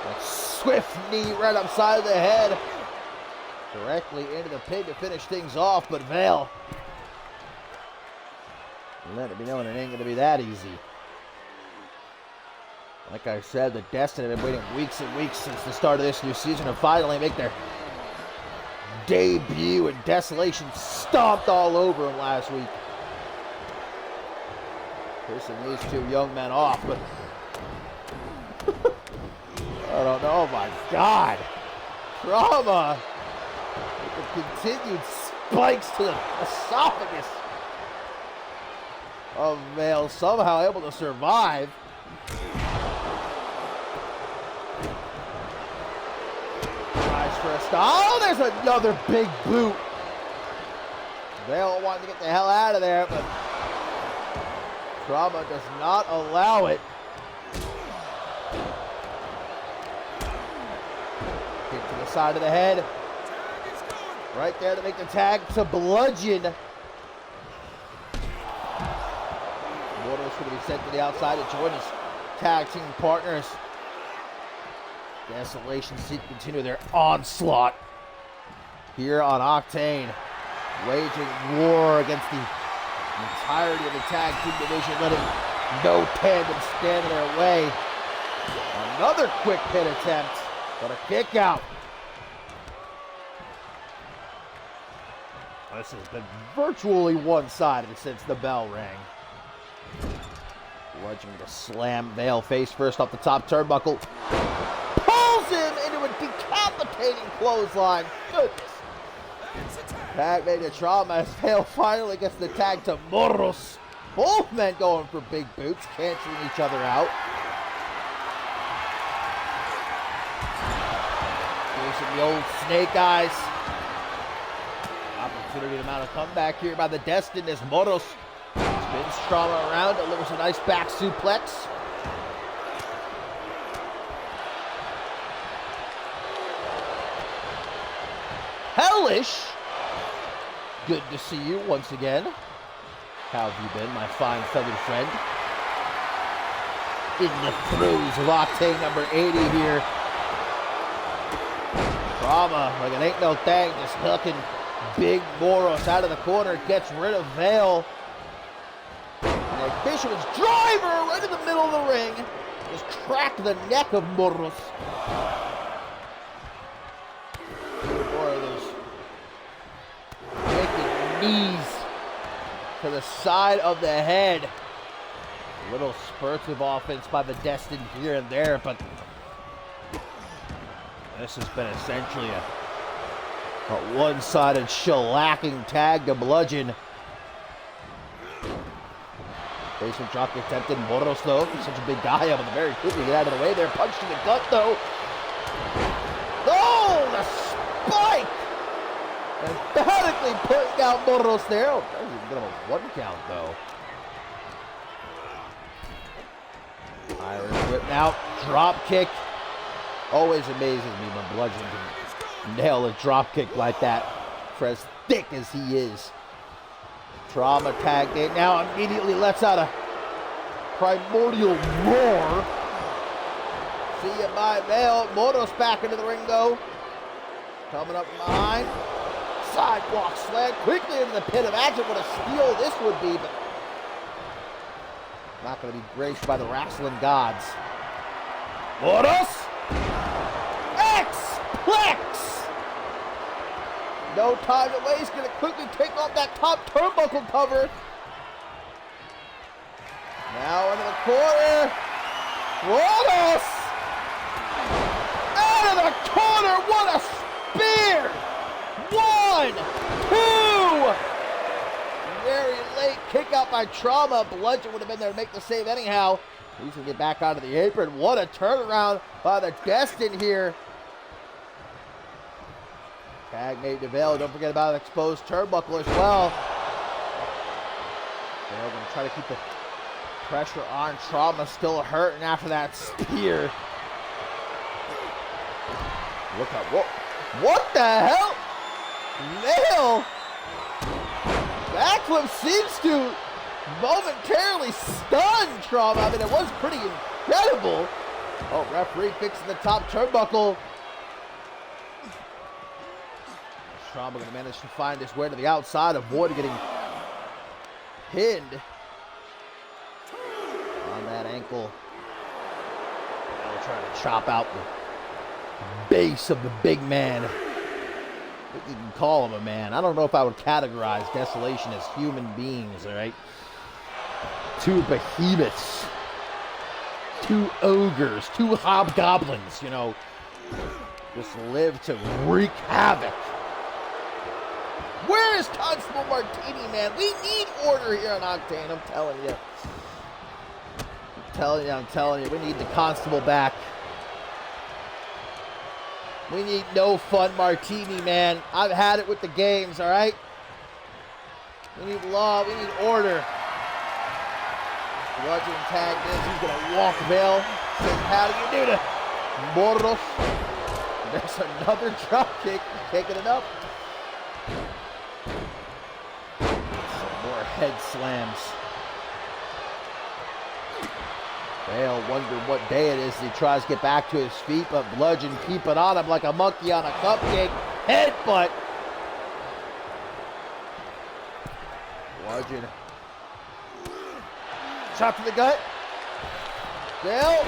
A swift knee right upside the head. Directly into the pin to finish things off, but Vale let it be known it ain't going to be that easy. Like I said, the Destiny have been waiting weeks and weeks since the start of this new season to finally make their debut, and Desolation stomped all over them last week. Pissing these two young men off, but I don't know, oh my God. Trauma. The continued spikes to the esophagus of Vale, somehow able to survive. Tries for a stop. Oh, there's another big boot. Vale wanted to get the hell out of there, but Trauma does not allow it. Kick to the side of the head. Right there to make the tag to Bludgeon. Mortos going to be sent to the outside to join his tag team partners. Desolation seek to continue their onslaught here on Octane, waging war against the entirety of the tag team division, letting no tandem stand in their way. Another quick pin attempt, but a kick out. This has been virtually one-sided since the bell rang. Bludgeon with a slam. Vale face first off the top turnbuckle. Pulls him into a decapitating clothesline. Goodness. Tag made a trauma as Vale finally gets the tag to Morros. Both men going for big boots, canceling each other out. Using the old snake eyes. Opportunity to mount a comeback here by the Destined as Morros spins Trauma around, delivers a nice back suplex. Hellish! Good to see you once again. How have you been, my fine feathered friend? In the throes of Octane number 80 here. Trauma, like it ain't no thing, just hooking Big Morros out of the corner, gets rid of Vale. And a Fisherman's driver right in the middle of the ring. Just cracked the neck of Morros. More of those wicked knees to the side of the head. Little spurts of offense by the Destined here and there, but this has been essentially a one-sided shellacking tag to Bludgeon. Basement drop attempted. Morros, though, such a big guy, able to very quickly get out of the way there. Punched in the gut, though. Oh, the spike! Emphatically putting down Morros there. Oh, that was even get him a 1 count, though. Irish whip now. Drop kick. Always amazes me when Bludgeon can nail a drop kick like that for as thick as he is. Trauma tagged in. Now immediately lets out a primordial roar. See you by Vale. Morros back into the ring though. Coming up from behind. Sidewalk sled quickly into the pit. Imagine what a steal this would be, but not going to be graced by the wrestling gods. Morros! X-Plex! No time to waste. Going to quickly take off that top turnbuckle cover. Now into the corner. Morros! Out of the corner. What a spear! 1, 2. Very late kick out by Trauma. Bludgeon would have been there to make the save anyhow. He's going to get back onto the apron. What a turnaround by the Destined here. Tag made to Vale. Don't forget about an exposed turnbuckle as well. They're going to try to keep the pressure on. Trauma still hurting after that spear. Look up. What the hell? Vale. Backflip seems to momentarily stun Trauma. I mean, it was pretty incredible. Oh, referee fixing the top turnbuckle. Trauma going to manage to find his way to the outside, avoid getting pinned on that ankle. Now trying to chop out the base of the big man. You can call him a man. I don't know if I would categorize Desolation as human beings, all right? 2 behemoths, 2 ogres, 2 hobgoblins, you know, just live to wreak havoc. Where is Constable Martini, man? We need order here on Octane, I'm telling you. I'm telling you, we need the Constable back. We need no fun Martini, man. I've had it with the games, all right? We need law, we need order. Bludgeon tagged in. He's going to walk Vale. Says, how do you do to Morros? There's another drop kick. Taking it up. Some more head slams. Bale wondered what day it is as he tries to get back to his feet, but Bludgeon keeping on him like a monkey on a cupcake. Headbutt. Bludgeon. Shot to the gut. Bale.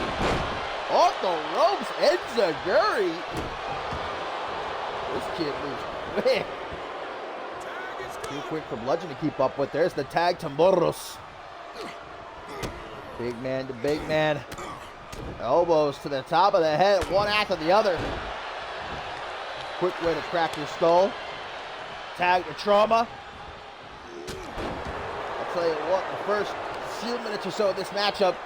Off the ropes. Enziguri. This kid moves quick. Too quick for Bludgeon to keep up with. There's the tag to Morros. Big man to big man. Elbows to the top of the head, one after the other. Quick way to crack your skull. Tag to Trauma. I'll tell you what, the first few minutes or so of this matchup,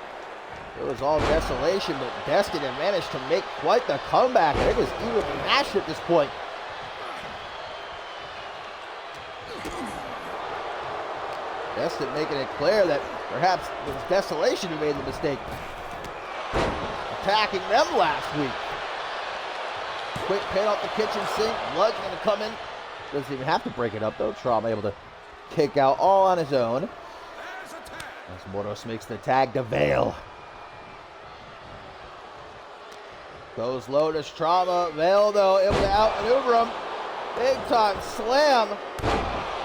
it was all desolation, but Destin managed to make quite the comeback. It was evenly matched at this point. Destin making it clear that perhaps it was Desolation who made the mistake. Attacking them last week. Quick pin off the kitchen sink. Blood's going to come in. Doesn't even have to break it up though. Trauma able to kick out all on his own. As Morros makes the tag to Vale. Goes low to Trauma. Vale though able to outmaneuver him. Big time slam.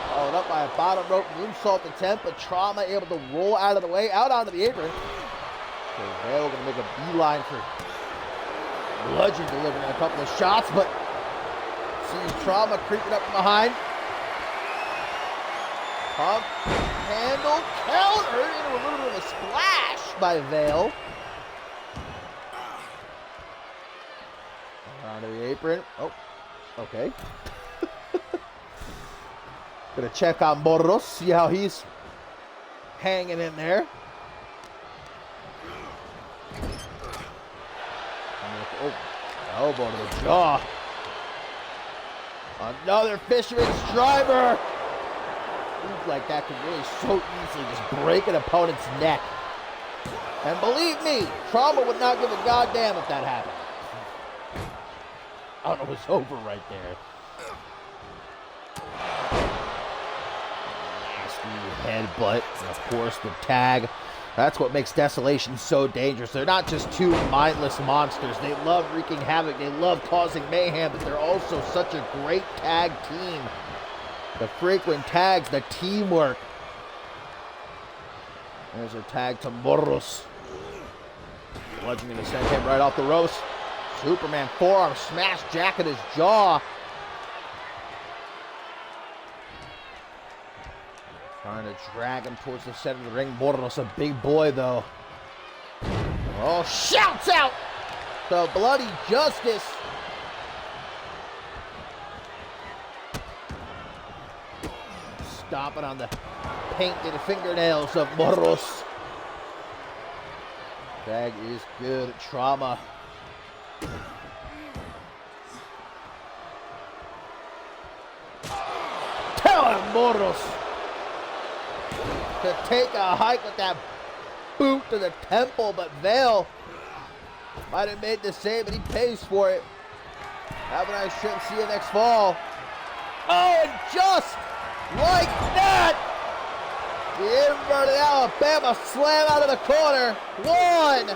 Followed up by a bottom rope moonsault attempt, but Trauma able to roll out of the way, out onto the apron. So Vale going to make a beeline for Bludgeon, delivering a couple of shots, but sees Trauma creeping up from behind. Pump, handle, counter into a little bit of a splash by Vale. Onto the apron. Oh, okay. Gonna check on Morros, see how he's hanging in there. Oh, elbow to the jaw. Another fisherman's driver. Moves like that can really so easily just break an opponent's neck. And believe me, Trauma would not give a goddamn if that happened. I don't know, it's over right there. Headbutt, and of course the tag. That's what makes Desolation so dangerous. They're not just two mindless monsters. They love wreaking havoc. They love causing mayhem, but they're also such a great tag team. The frequent tags, the teamwork. There's a tag to Morros. Bludgeon going to send him right off the ropes. Superman forearm smash jack at his jaw. Trying to drag him towards the center of the ring. Morros, a big boy, though. Oh, shouts out to Bloody Justice. Stomping on the painted fingernails of Morros. Tag is good. Trauma. Tell him, Morros, to take a hike with that boot to the temple, but Vale might have made the save, but he pays for it. Have a nice trip. See you next fall. Oh, and just like that, the inverted Alabama slam out of the corner. 1,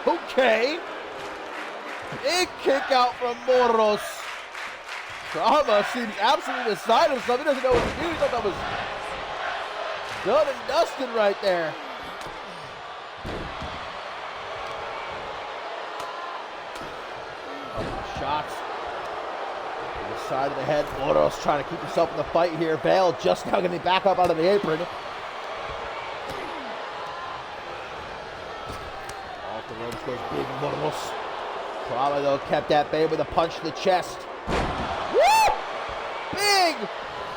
2. Okay. Big kick out from Morros. Trauma seems absolutely beside himself. He doesn't know what to do. He thought that was done and dusted right there. Shots to the side of the head. Morros trying to keep himself in the fight here. Vale just now going to be back up out of the apron. Off the ropes goes big Morros. Trauma though kept at bay with a punch to the chest. Big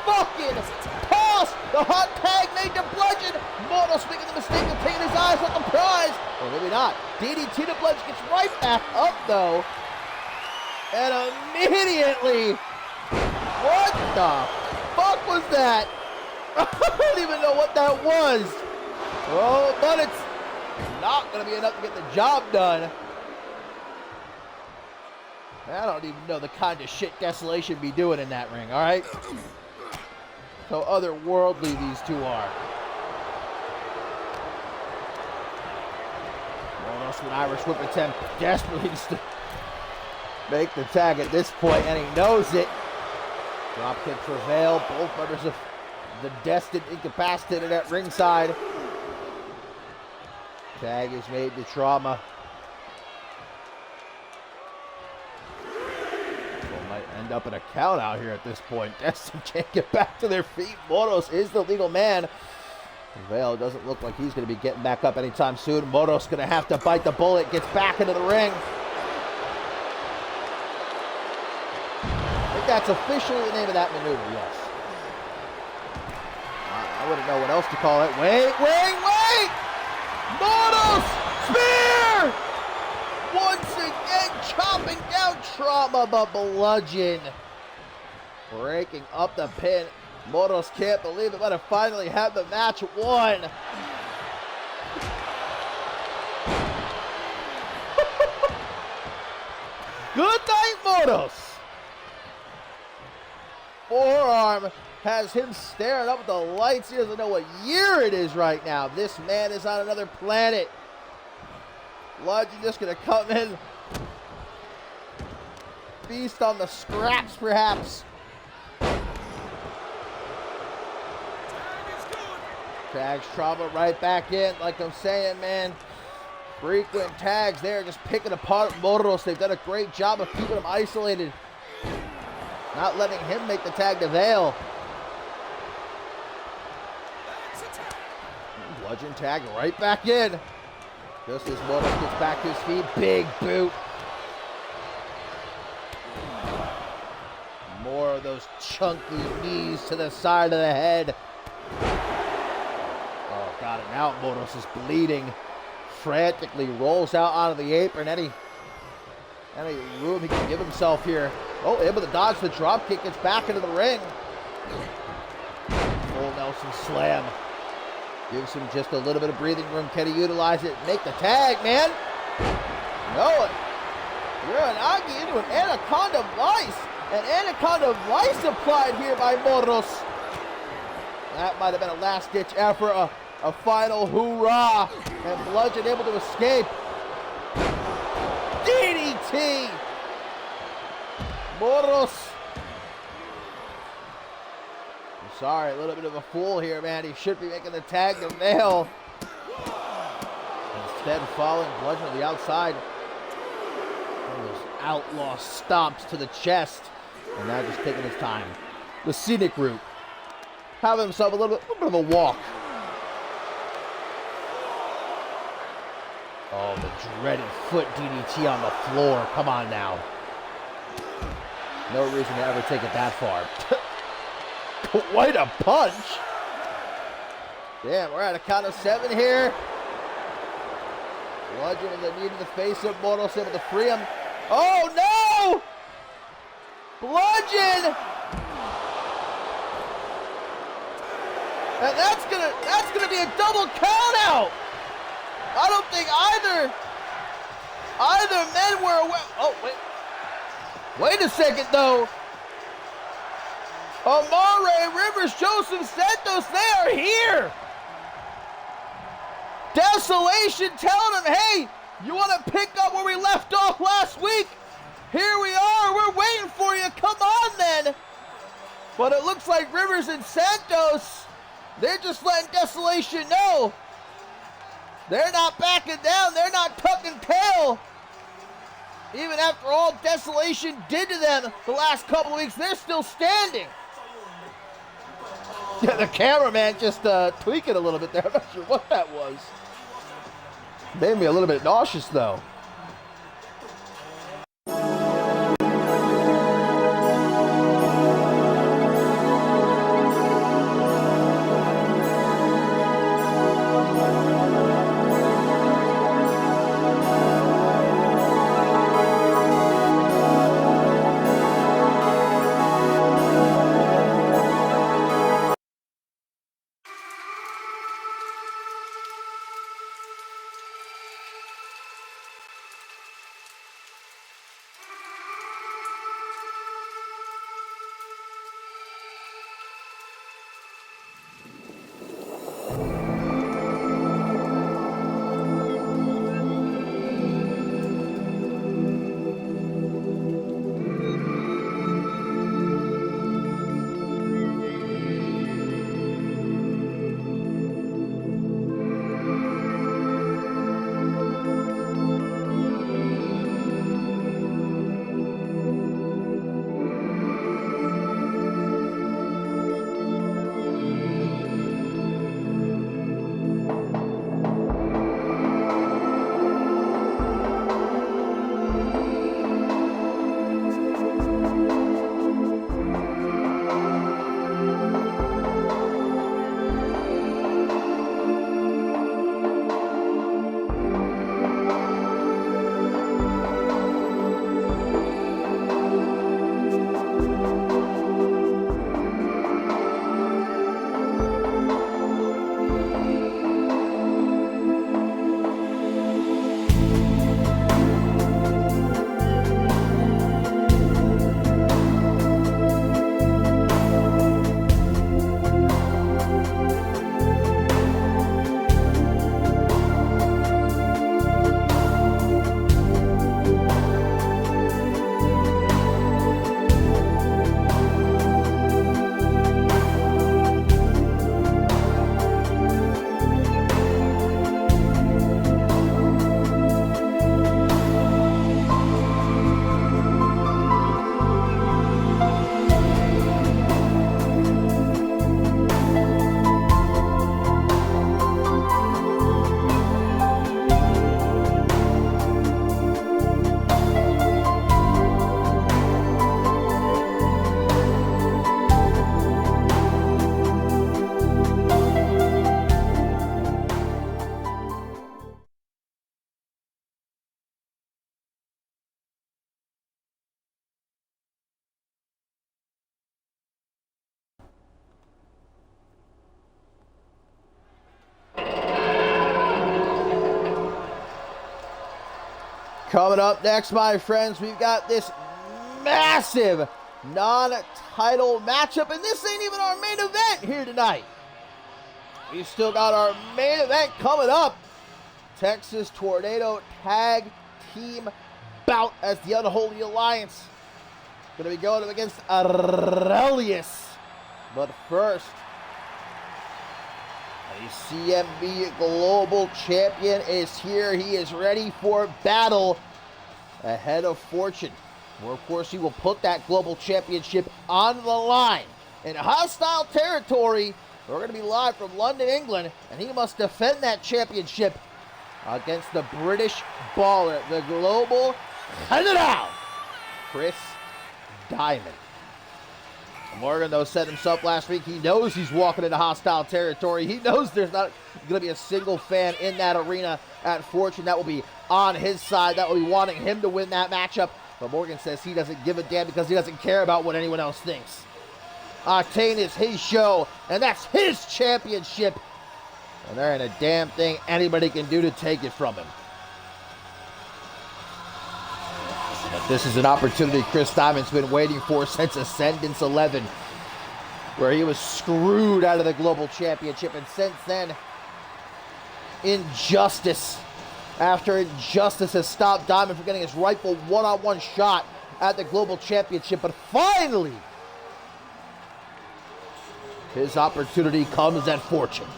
fucking toss! The hot tag made to Bludgeon. Morros making the mistake of taking his eyes off the prize. Or maybe not. DDT to Bludgeon gets right back up though. And immediately, what the fuck was that? I don't even know what that was. Oh, but it's not going to be enough to get the job done. I don't even know the kind of shit Desolation be doing in that ring, alright? So otherworldly these two are. to an Irish whip attempt. Desperately just to make the tag at this point, and he knows it. Dropkick for Vail. Both members of the Destined incapacitated at ringside. Tag is made to Trauma. Might end up in a count out here at this point. Destin can't get back to their feet. Moros is the legal man. Vail doesn't look like he's going to be getting back up anytime soon. Moros going to have to bite the bullet. Gets back into the ring. I think that's officially the name of that maneuver, yes. I wouldn't know what else to call it. Wait! Moros! Spear! Once again, chopping down Trauma, but bludgeon. Breaking up the pin. Moros can't believe it, but have finally had the match won. Good night, Moros. Forearm has him staring up at the lights. He doesn't know what year it is right now. This man is on another planet. Bludgeon just going to come in. Feast on the scraps, perhaps. Tags Trauma right back in. Like I'm saying, man. Frequent tags there, just picking apart Moros. They've done a great job of keeping him isolated. Not letting him make the tag to Vail. Bludgeon tag right back in. Just as Moros gets back to his feet. Big boot. More of those chunky knees to the side of the head. Oh, got it. Now Moros is bleeding. Frantically rolls out onto the apron. Any room he can give himself here. Oh, able to dodge the dropkick. Gets back into the ring. Full Nelson slam. Gives him just a little bit of breathing room. Can he utilize it? Make the tag, man. No. Uranagi into an Anaconda Vice. An Anaconda Vice applied here by Moros. That might have been a last-ditch effort. A final hoorah. And Bludgeon able to escape. DDT. Moros. I'm sorry, a little bit of a fool here, man. He should be making the tag to Vail. Instead, following Bludgeon to the outside. One of those outlaw stomps to the chest. And now just taking his time. The scenic route. Having himself a little bit of a walk. Oh, the dreaded foot DDT on the floor. Come on now. No reason to ever take it that far. Quite a punch. Damn, we're at a count of 7 here. Bludgeon with the knee to the face of Moros, able to free him. Oh, no! Bludgeon! And that's gonna be a double count out. I don't think either men were aware. Oh, wait a second though. Amare, Rivers, Joseph, Santos, they are here. Desolation telling them, hey, you want to pick up where we left off last week? Here we are, we're waiting for you, come on then. But it looks like Rivers and Santos, they're just letting Desolation know. They're not backing down. They're not tucking tail. Even after all Desolation did to them the last couple of weeks, they're still standing. Yeah, the cameraman just tweaking a little bit there. I'm not sure what that was. Made me a little bit nauseous, though. Coming up next, my friends, we've got this massive non-title matchup, and this ain't even our main event here tonight. We've still got our main event coming up. Texas Tornado Tag Team Bout as the Unholy Alliance going to be going up against Aurelius. But first, the CMV Global Champion is here. He is ready for battle ahead of Fortune, where of course he will put that Global Championship on the line. In hostile territory, we're going to be live from London, England, and he must defend that championship against the British baller, the Global General, Chris Diamond. Morgan, though, said himself last week, he knows he's walking into hostile territory. He knows there's not going to be a single fan in that arena at Fortune that will be on his side, that will be wanting him to win that matchup. But Morgan says he doesn't give a damn because he doesn't care about what anyone else thinks. Octane is his show, and that's his championship. And there ain't a damn thing anybody can do to take it from him. But this is an opportunity Chris Diamond's been waiting for since Ascendance 11, where he was screwed out of the Global Championship. And since then, Injustice after Injustice has stopped Diamond from getting his rightful one-on-one shot at the Global Championship. But finally, his opportunity comes at Fortune.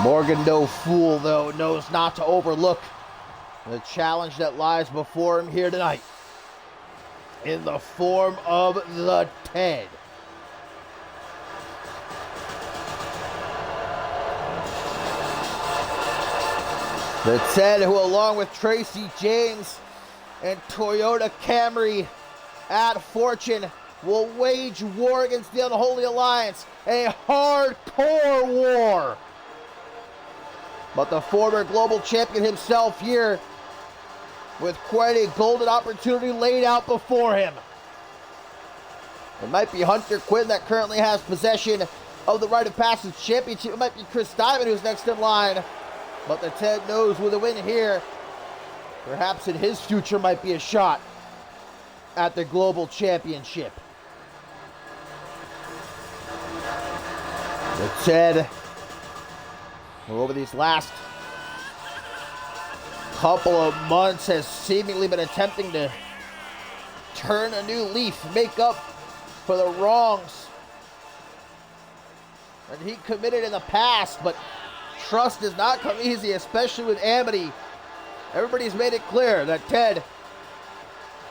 Morgan, no fool, though, knows not to overlook the challenge that lies before him here tonight in the form of the Ted. The Ted, who along with Tracy James and Toyota Camry at Fortune will wage war against the Unholy Alliance, a hardcore war. But the former global champion himself here with quite a golden opportunity laid out before him. It might be Hunter Quinn that currently has possession of the Rite of Passage Championship. It might be Chris Diamond who's next in line. But the Ted knows with a win here, perhaps in his future might be a shot at the Global Championship. The Ted, who over these last couple of months has seemingly been attempting to turn a new leaf, make up for the wrongs that he committed in the past. But trust does not come easy, especially with Amity. Everybody's made it clear that Ted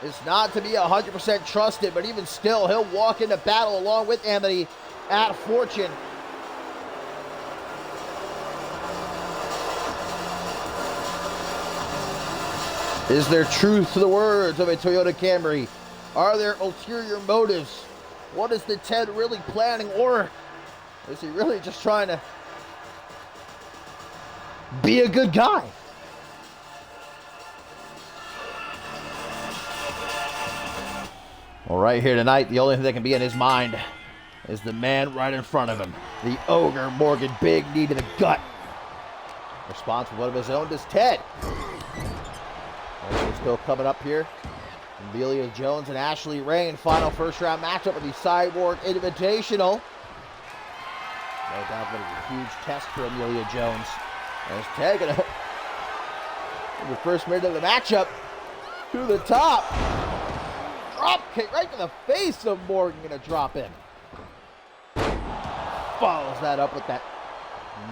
is not to be 100% trusted, but even still, he'll walk into battle along with Amity at Fortune. Is there truth to the words of a Toyota Camry? Are there ulterior motives? What is the Ted really planning, or is he really just trying to be a good guy? Well, right here tonight, the only thing that can be in his mind is the man right in front of him, the ogre Morgan, big knee to the gut. Response from one of his own is Ted. We're still coming up here. Amelia Jones and Ashley Rain, final first round matchup of the Cyborg Invitational. No doubt going to be a huge test for Amelia Jones. As Ted going to, in the first minute of the matchup, to the top. Drop kick right to the face of Morgan, going to drop in. Follows that up with that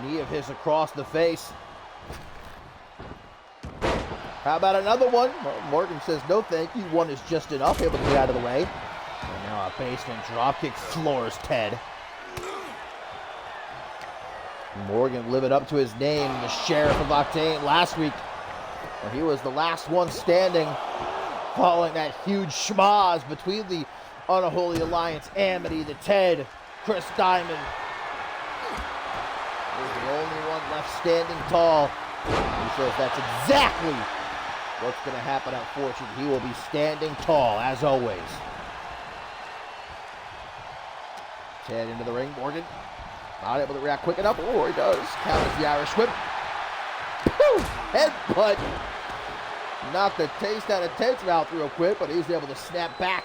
knee of his across the face. How about another one? Well, Morgan says no thank you. One is just enough, able to get out of the way. And now a basement dropkick floors Ted. Morgan living up to his name, the Sheriff of Octane, last week. When he was the last one standing, following that huge schmoz between the Unholy Alliance, Amity, the Ted, Chris Diamond. He was the only one left standing tall. He says that's exactly what's going to happen, unfortunately. He will be standing tall, as always. Ted into the ring. Morgan not able to react quick enough. Oh, he does. Counters the Irish whip. Poof! Headbutt. Knocked the taste out of Ted's mouth real quick, but he's able to snap back.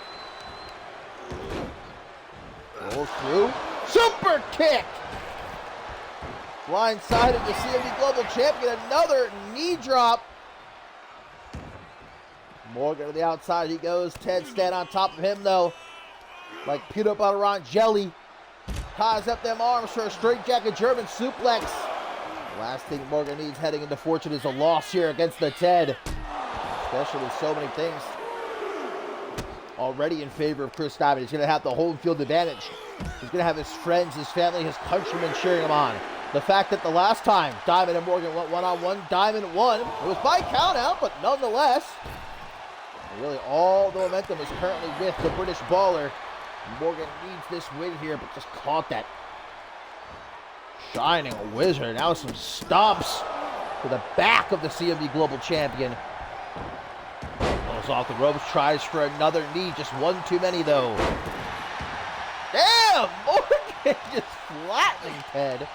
Rolls through. Super kick! Blindsided the CMV Global Champion. Another knee drop. Morgan to the outside he goes. Ted stand on top of him, though, like peanut butter on jelly. Ties up them arms for a straight jacket German suplex. The last thing Morgan needs heading into Fortune is a loss here against the Ted. Especially with so many things already in favor of Chris Diamond. He's going to have the home field advantage. He's going to have his friends, his family, his countrymen cheering him on. The fact that the last time Diamond and Morgan went one-on-one, Diamond won. It was by count out, but nonetheless, really all the momentum is currently with the British Baller. Morgan needs this win here, but just caught that shining wizard. Now some stomps to the back of the CMV Global Champion. Goes off the ropes, tries for another knee. Just one too many, though. Damn! Morgan just flattening Ted.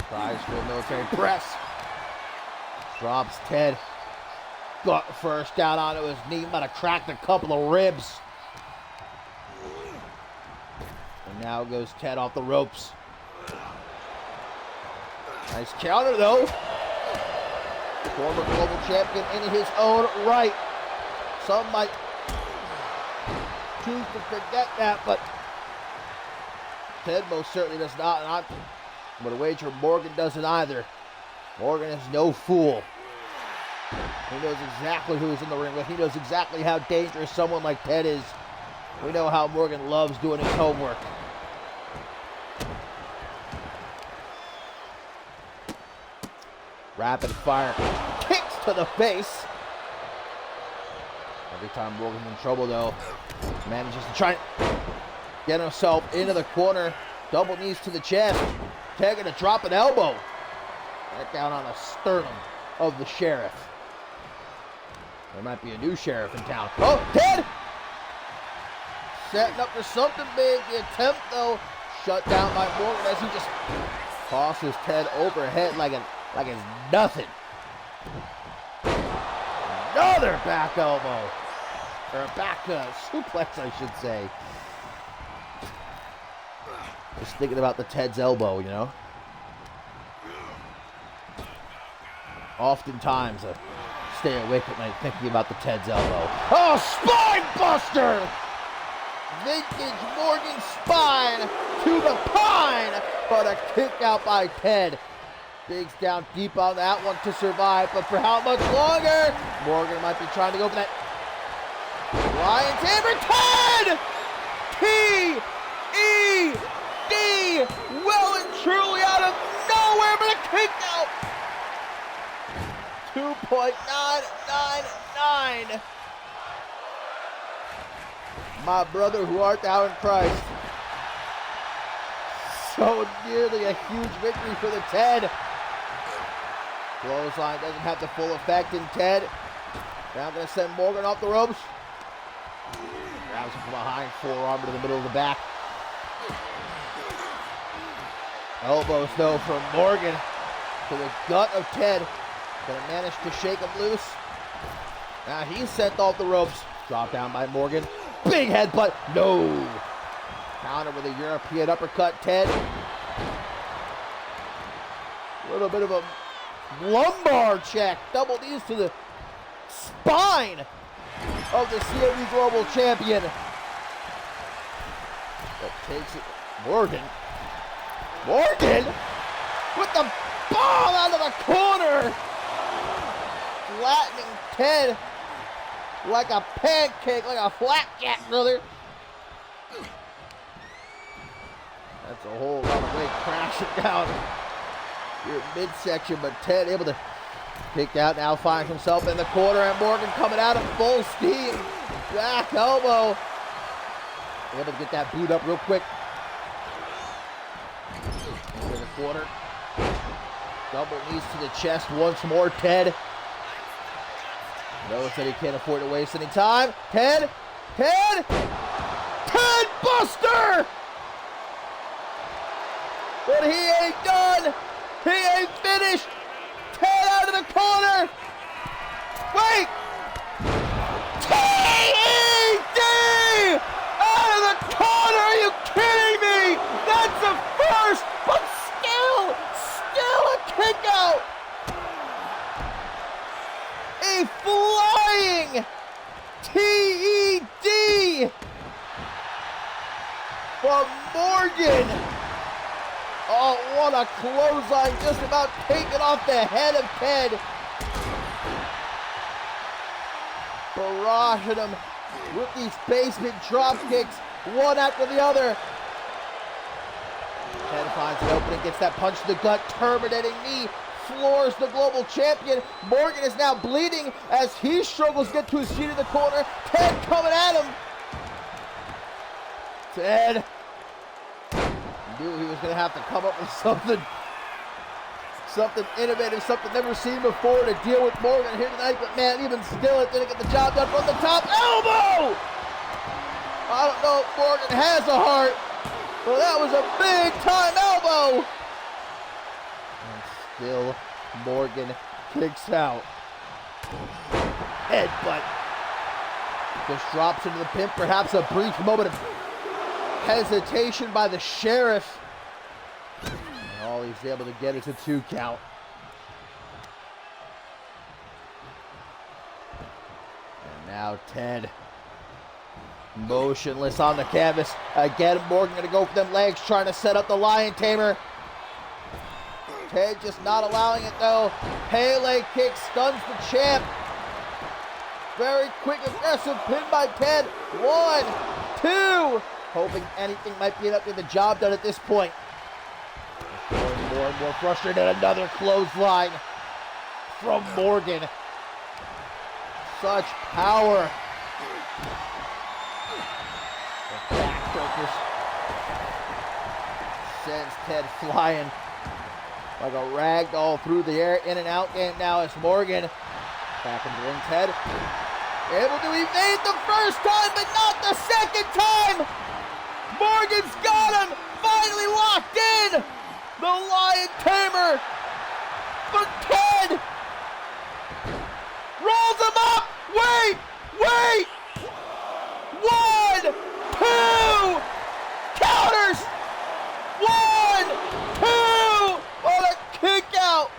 Tries for a military press. Drops Ted. Got first down onto his knee. Might have cracked a couple of ribs. And now goes Ted off the ropes. Nice counter, though. Former global champion in his own right. Some might choose to forget that, but Ted most certainly does not. And I'm going to wager Morgan doesn't either. Morgan is no fool. He knows exactly who he's in the ring with. He knows exactly how dangerous someone like Ted is. We know how Morgan loves doing his homework. Rapid fire kicks to the face. Every time Morgan's in trouble, though, manages to try and get himself into the corner. Double knees to the chest. Ted gonna drop an elbow. Right down on the sternum of the sheriff. There might be a new sheriff in town. Oh, Ted! Setting up for something big. The attempt, though, shut down by Morgan as he just tosses Ted overhead like it's nothing. Another back elbow. Or a back suplex, I should say. Just thinking about the Ted's elbow, you know. Oftentimes, I stay awake at night thinking about the Ted's elbow. Oh, spine buster! Vintage Morgan spine to the pine, but a kick out by Ted. Diggs down deep on that one to survive, but for how much longer? Morgan might be trying to go for that Lion's Hammer. Ted! T-E-D! Well and truly out of nowhere, but a kick out! 2.999. My brother, who art thou in Christ? So nearly a huge victory for the Ted. Clothesline doesn't have the full effect in Ted. Now going to send Morgan off the ropes. Grabs him from behind, forearm to the middle of the back. Elbows, though, from Morgan to the gut of Ted. Going to manage to shake him loose. Now he's sent off the ropes. Dropped down by Morgan. Big headbutt. No. Counter with a European uppercut. Ted. A little bit of a lumbar check. Double knees to the spine of the CMV Global Champion. That takes it. Morgan with the ball out of the corner. Flattening Ted like a pancake, like a flapjack, brother. That's a whole lot of weight crashing down your midsection, but Ted able to kick out, now finds himself in the corner, and Morgan coming out at full steam. Back elbow. Able to get that boot up real quick. Into the corner. Double knees to the chest once more, Ted. Knows that he can't afford to waste any time. Ted Buster! But he ain't done. He ain't finished. Ted out of the corner. Wait! T-E-D! Out of the corner! Are you kidding me? That's a first, but still a kick out. A flying T-E-D from Morgan. Oh, what a clothesline, just about taking off the head of Ted. Barraging him with these basement drop kicks, one after the other. Ted finds an opening, gets that punch to the gut, terminating knee, floors the global champion. Morgan is now bleeding as he struggles to get to his feet in the corner. Ted coming at him. Ted knew he was going to have to come up with something innovative, something never seen before to deal with Morgan here tonight, but man, even still, it didn't get the job done from the top. Elbow! I don't know if Morgan has a heart, but that was a big-time elbow! And still, Morgan kicks out. Headbutt. Just drops into the pin, perhaps a brief moment of hesitation by the Sheriff. And all he's able to get is a 2 count. And now Ted, motionless on the canvas. Again, Morgan gonna go for them legs, trying to set up the Lion Tamer. Ted just not allowing it though. Pele kick stuns the champ. Very quick, aggressive pin by Ted. 1, 2. Hoping anything might be enough to get the job done at this point. More and more frustrated. Another clothesline from Morgan. Such power. The backbreakers sends Ted flying like a rag doll through the air. In and out game now as Morgan back in the ring. Ted able to evade the first time, but not the second time. Morgan's got him. Finally locked in. The Lion Tamer. But Ted rolls him up. Wait. 1, 2. Counters. 1, 2. What a kick out.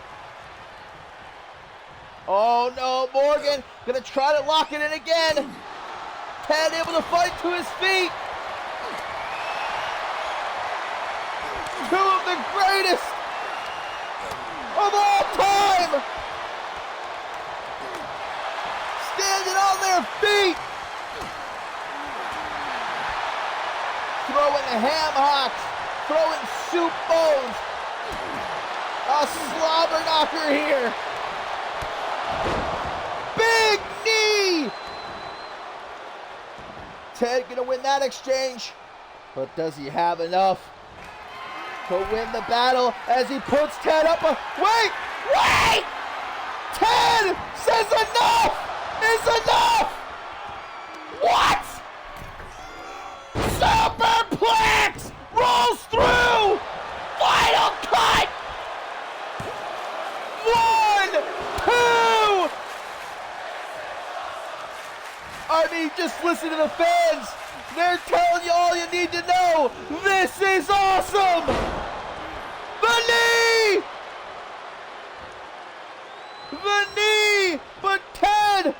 Oh no, Morgan gonna try to lock it in again. Ted able to fight to his feet. Two of the greatest of all time standing on their feet, throwing ham hocks, throwing soup bones, a slobber knocker here. Big knee. Ted gonna win that exchange, but does he have enough to win the battle as he puts Ted up? Wait! Ted says enough is enough! What? Superplex rolls through! Final cut! 1, 2! I mean, just listen to the fans. They're telling you all you need to know. This is awesome! The knee! But Ted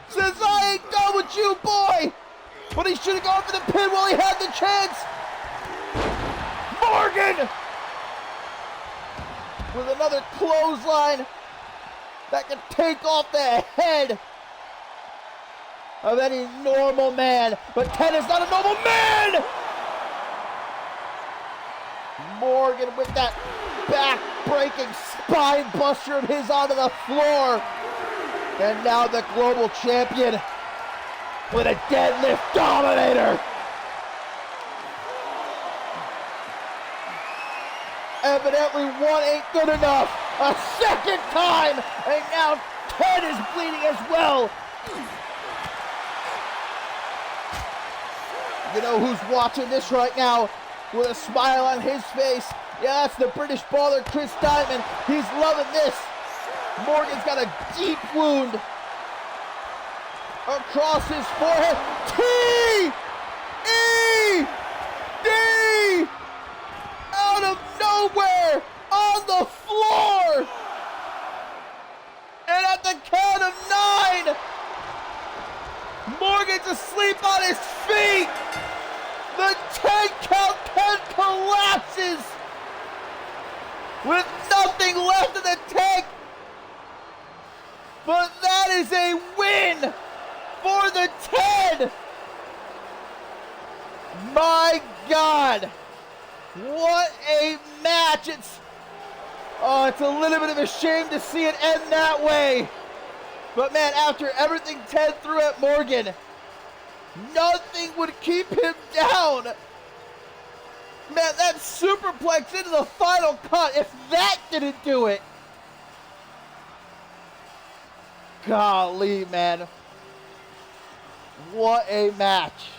says, I ain't done with you, boy! But he should have gone for the pin while he had the chance! Morgan! With another clothesline that can take off the head of any normal man. But Ted is not a normal man! Morgan with that back-breaking spine buster of his onto the floor. And now the global champion with a deadlift dominator. Evidently one ain't good enough. A second time, and now Ted is bleeding as well. You know who's watching this right now with a smile on his face? Yeah, that's the British baller, Chris Diamond. He's loving this. Morgan's got a deep wound across his forehead. T-E-D! Out of nowhere, on the floor! And at the count of 9, Morgan's asleep on his feet! The 10 count collapses! With nothing left in the tank! But that is a win for the 10! My God! What a match! It's a little bit of a shame to see it end that way. But man, after everything Ted threw at Morgan, nothing would keep him down. Man, that superplex into the final cut, if that didn't do it. Golly, man. What a match.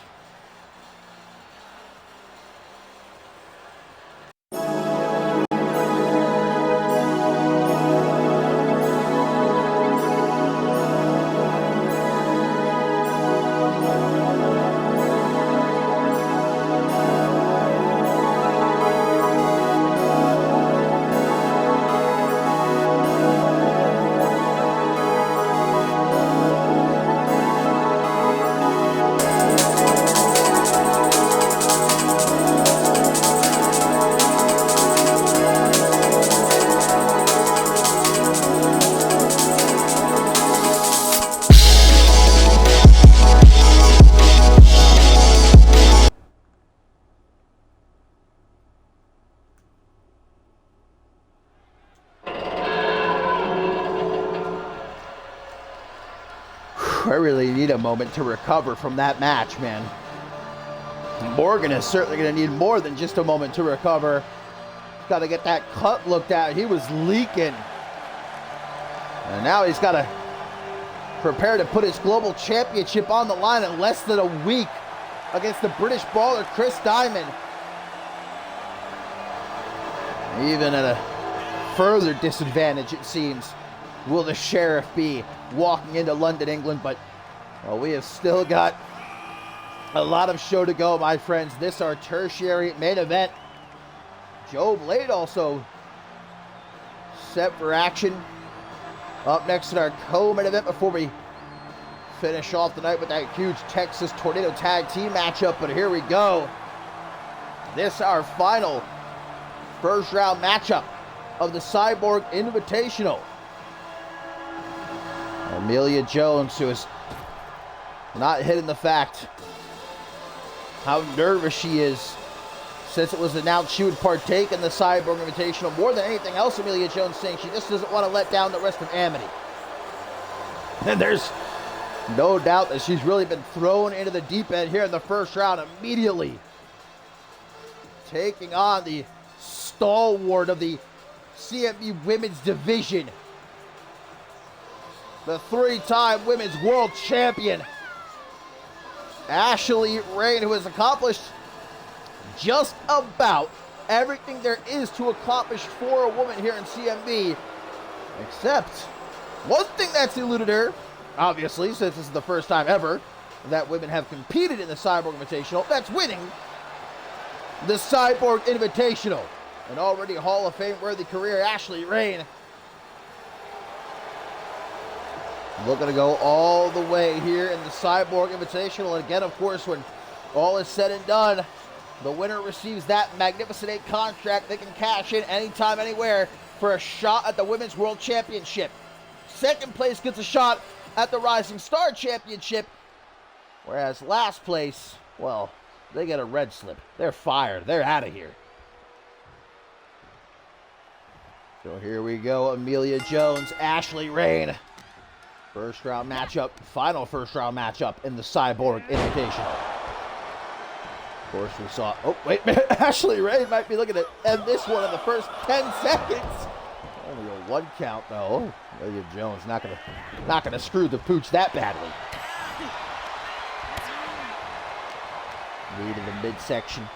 I really need a moment to recover from that match, man. Morgan is certainly going to need more than just a moment to recover. Got to get that cut looked at. He was leaking. And now he's got to prepare to put his global championship on the line in less than a week against the British baller, Chris Diamond. Even at a further disadvantage, it seems, will the Sheriff be walking into London, England. But well, we have still got a lot of show to go, my friends. This our tertiary main event. Joe Blade also set for action. Up next in our co-main event before we finish off the night with that huge Texas Tornado Tag Team matchup. But here we go. This our final first round matchup of the Cyborg Invitational. Amelia Jones, who is not hidden the fact how nervous she is since it was announced she would partake in the Cyborg Invitational. More than anything else, Amelia Jones saying she just doesn't want to let down the rest of Amity. And there's no doubt that she's really been thrown into the deep end here in the first round immediately. Taking on the stalwart of the CMV women's division. The three-time women's world champion, Ashley Rain, who has accomplished just about everything there is to accomplish for a woman here in CMV, except one thing that's eluded her, obviously, since this is the first time ever that women have competed in the Cyborg Invitational. That's winning the Cyborg Invitational. An already Hall of Fame-worthy career, Ashley Rain, looking to go all the way here in the Cyborg Invitational. And again, of course, when all is said and done, the winner receives that Magnificent 8 contract they can cash in anytime, anywhere for a shot at the Women's World Championship. Second place gets a shot at the Rising Star Championship, whereas last place, well, they get a red slip. They're fired. They're out of here. So here we go. Amelia Jones, Ashley Rain. First round matchup, final first round matchup in the Cyborg Invitational. Of course, we saw, oh, wait a minute, Ashley Rain might be looking to end this one in the first 10 seconds. Only a 1 count though. Amelia Jones not gonna screw the pooch that badly. Lead in the midsection.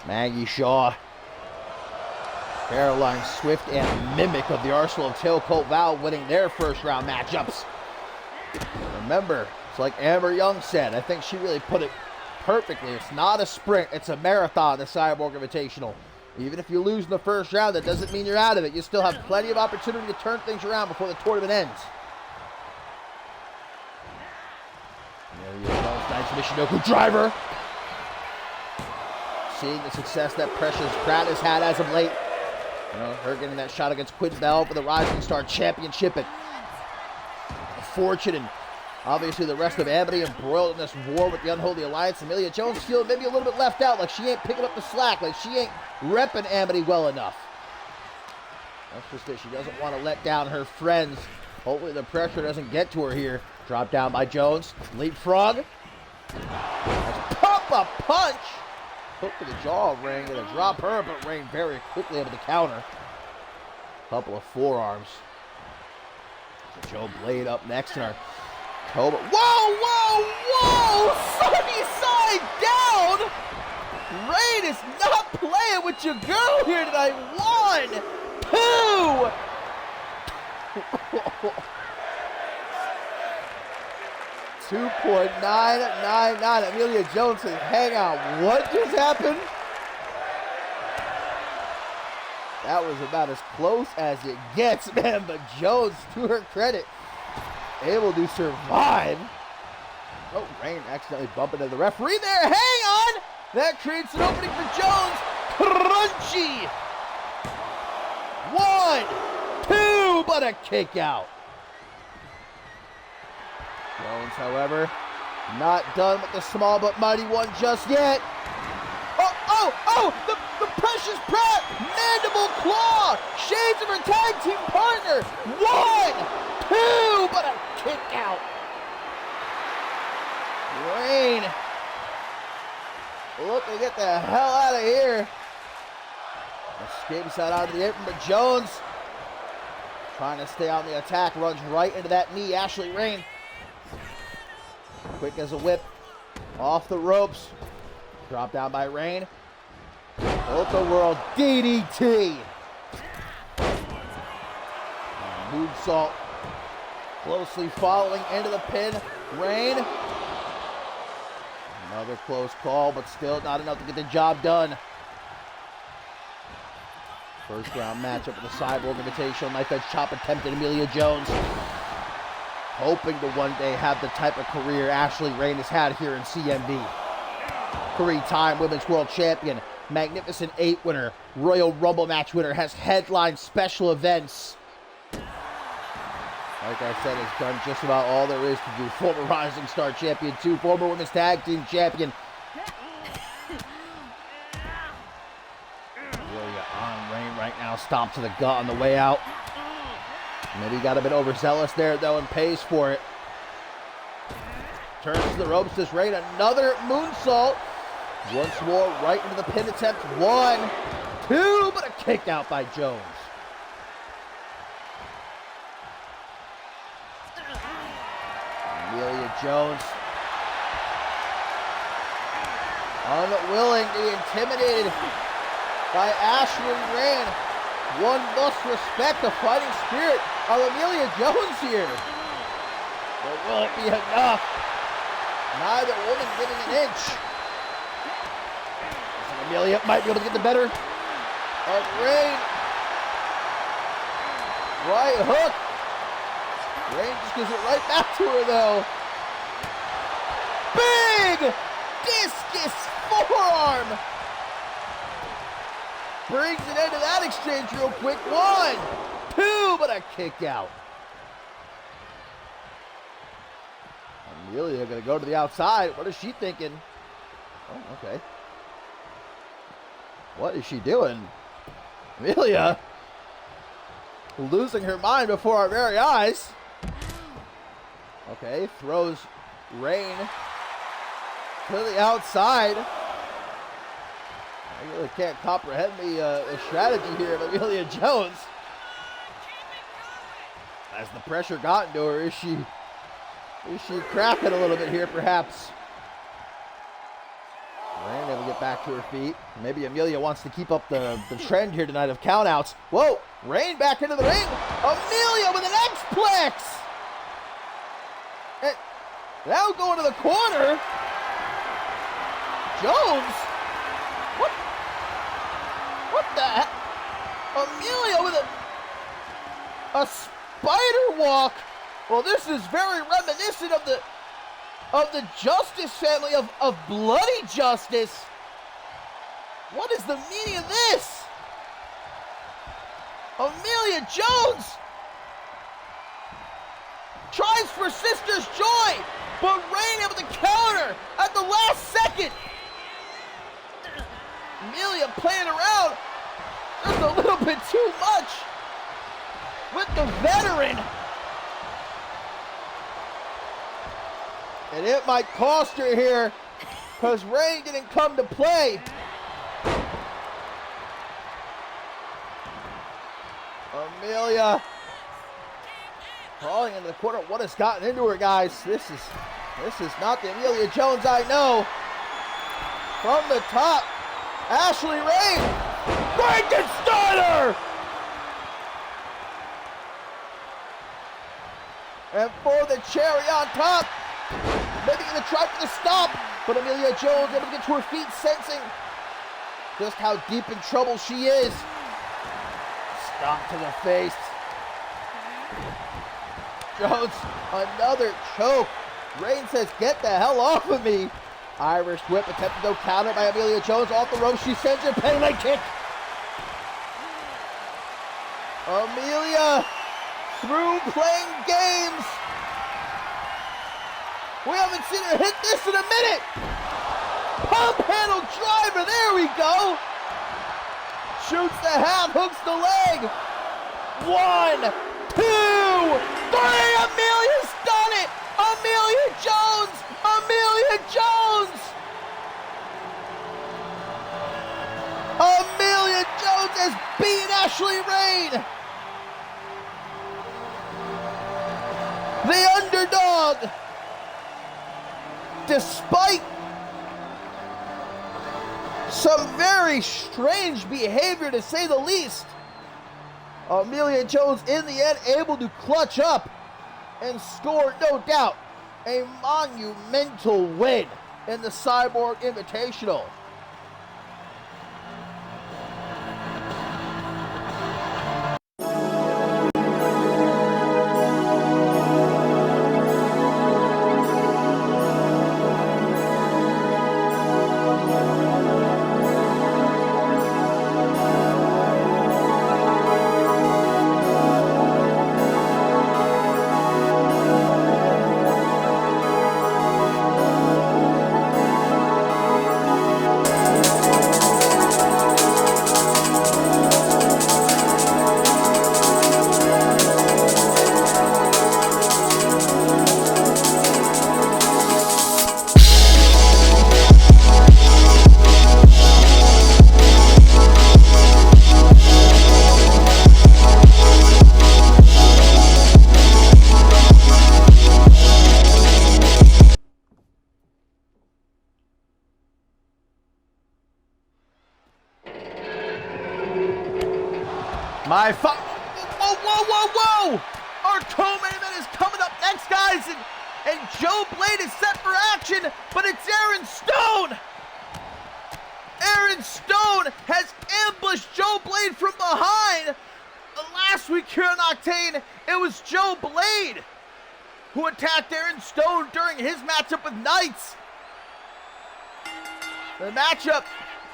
Maggie Shaw. Caroline Swift and Mimic of the Arsenal of Tailcoat Val winning their first round matchups. Remember, it's like Amber Young said, I think she really put it perfectly. It's not a sprint, it's a marathon, the Cyborg Invitational. Even if you lose in the first round, that doesn't mean you're out of it. You still have plenty of opportunity to turn things around before the tournament ends. Amelia Jones, nice Michinoku driver. Seeing the success that Precious Pratt has had as of late. You know, her getting that shot against Quinn Bell for the Rising Star Championship. And Fortune and obviously the rest of Amity embroiled in this war with the Unholy Alliance. Amelia Jones feeling maybe a little bit left out, like she ain't picking up the slack, like she ain't repping Amity well enough. That's just it. She doesn't want to let down her friends. Hopefully the pressure doesn't get to her here. Drop down by Jones. Leapfrog. Nice pop-up punch. Hook to the jaw of Rain. Gonna drop her, but Rain very quickly able to counter. Couple of forearms. So Joe Blade up next in our Cobra. Whoa, whoa, whoa! Sunny side down! Rain is not playing with your girl here tonight. 1, 2. 2.999. Amelia Jones says, hang on, what just happened? That was about as close as it gets, man. But Jones, to her credit, able to survive. Oh, Rain accidentally bumping into the referee there. Hang on! That creates an opening for Jones. Crunchy! 1, 2, but a kick out. Jones, however, not done with the small but mighty one just yet. The Precious Pratt mandible claw. Shades of her tag team partner. 1, 2, but a kick out. Rain looking to get the hell out of here. Escapes out of the apron, but Jones trying to stay on the attack, runs right into that knee. Ashley Rain, quick as a whip, off the ropes, drop down by Rain. Ultra World DDT. Moonsault closely following into the pin. Rain. Another close call, but still not enough to get the job done. First round matchup with the Cyborg Invitational Knife Edge Chop attempted Amelia Jones. Hoping to one day have the type of career Ashley Rain has had here in CMV. 3-time Women's World Champion, Magnificent 8 winner, Royal Rumble match winner, has headlined special events. Like I said, has done just about all there is to do. Former Rising Star Champion 2, former Women's Tag Team Champion. Really on Rain right now, stomp to the gut on the way out. Maybe got a bit overzealous there though and pays for it. Turns to the ropes, this Rain, another moonsault. Once more, right into the pin attempt. 1, 2, but a kick out by Jones. Amelia Jones, unwilling to be intimidated by Ashley Rain. One must respect the fighting spirit of Amelia Jones here. But will it be enough? Neither woman giving an inch. Amelia might be able to get the better of Rain. Right hook. Rain just gives it right back to her though. Big discus forearm. Brings it into that exchange real quick. 1, 2, but a kick out. Amelia gonna go to the outside. What is she thinking? Oh, okay. What is she doing? Amelia losing her mind before our very eyes. Okay, throws Rain to the outside. I really can't comprehend the strategy here of Amelia Jones. Has the pressure gotten to her? Is she cracking a little bit here, perhaps? Rain able to get back to her feet. Maybe Amelia wants to keep up the trend here tonight of countouts. Whoa, Rain back into the ring. Amelia with an X-Plex. And now going to the corner. Jones? What the heck? Amelia with a spider walk. Well, this is very reminiscent of the Justice family of Bloody Justice. What is the meaning of this? Amelia Jones tries for Sister's Joy, but Rain able to counter at the last second. Amelia playing around just a little bit too much with the veteran. And it might cost her here because Rain didn't come to play. Amelia crawling into the corner. What has gotten into her, guys? This is not the Amelia Jones I know. From the top, Ashley Rain, Frankensteiner! And for the cherry on top, maybe gonna try for the stop, but Amelia Jones able to get to her feet, sensing just how deep in trouble she is. Stomp to the face. Jones, another choke. Rain says, get the hell off of me. Irish whip attempted to go counter by Amelia Jones. Off the rope, she sends her penny leg kick. Amelia through playing games. We haven't seen her hit this in a minute. Pump handle driver, there we go. Shoots the half, hooks the leg. 1, 2, 3, Amelia's done it. Amelia Jones, Amelia Jones. Amelia Jones has beaten Ashley Rain. The underdog. Despite some very strange behavior, to say the least, Amelia Jones in the end able to clutch up and score, no doubt, a monumental win in the Cyborg Invitational. Whoa! Our co-main event is coming up next, guys, and Joe Blade is set for action, but it's Aaron Stone! Aaron Stone has ambushed Joe Blade from behind. Last week here on Octane, it was Joe Blade who attacked Aaron Stone during his matchup with Knights. The matchup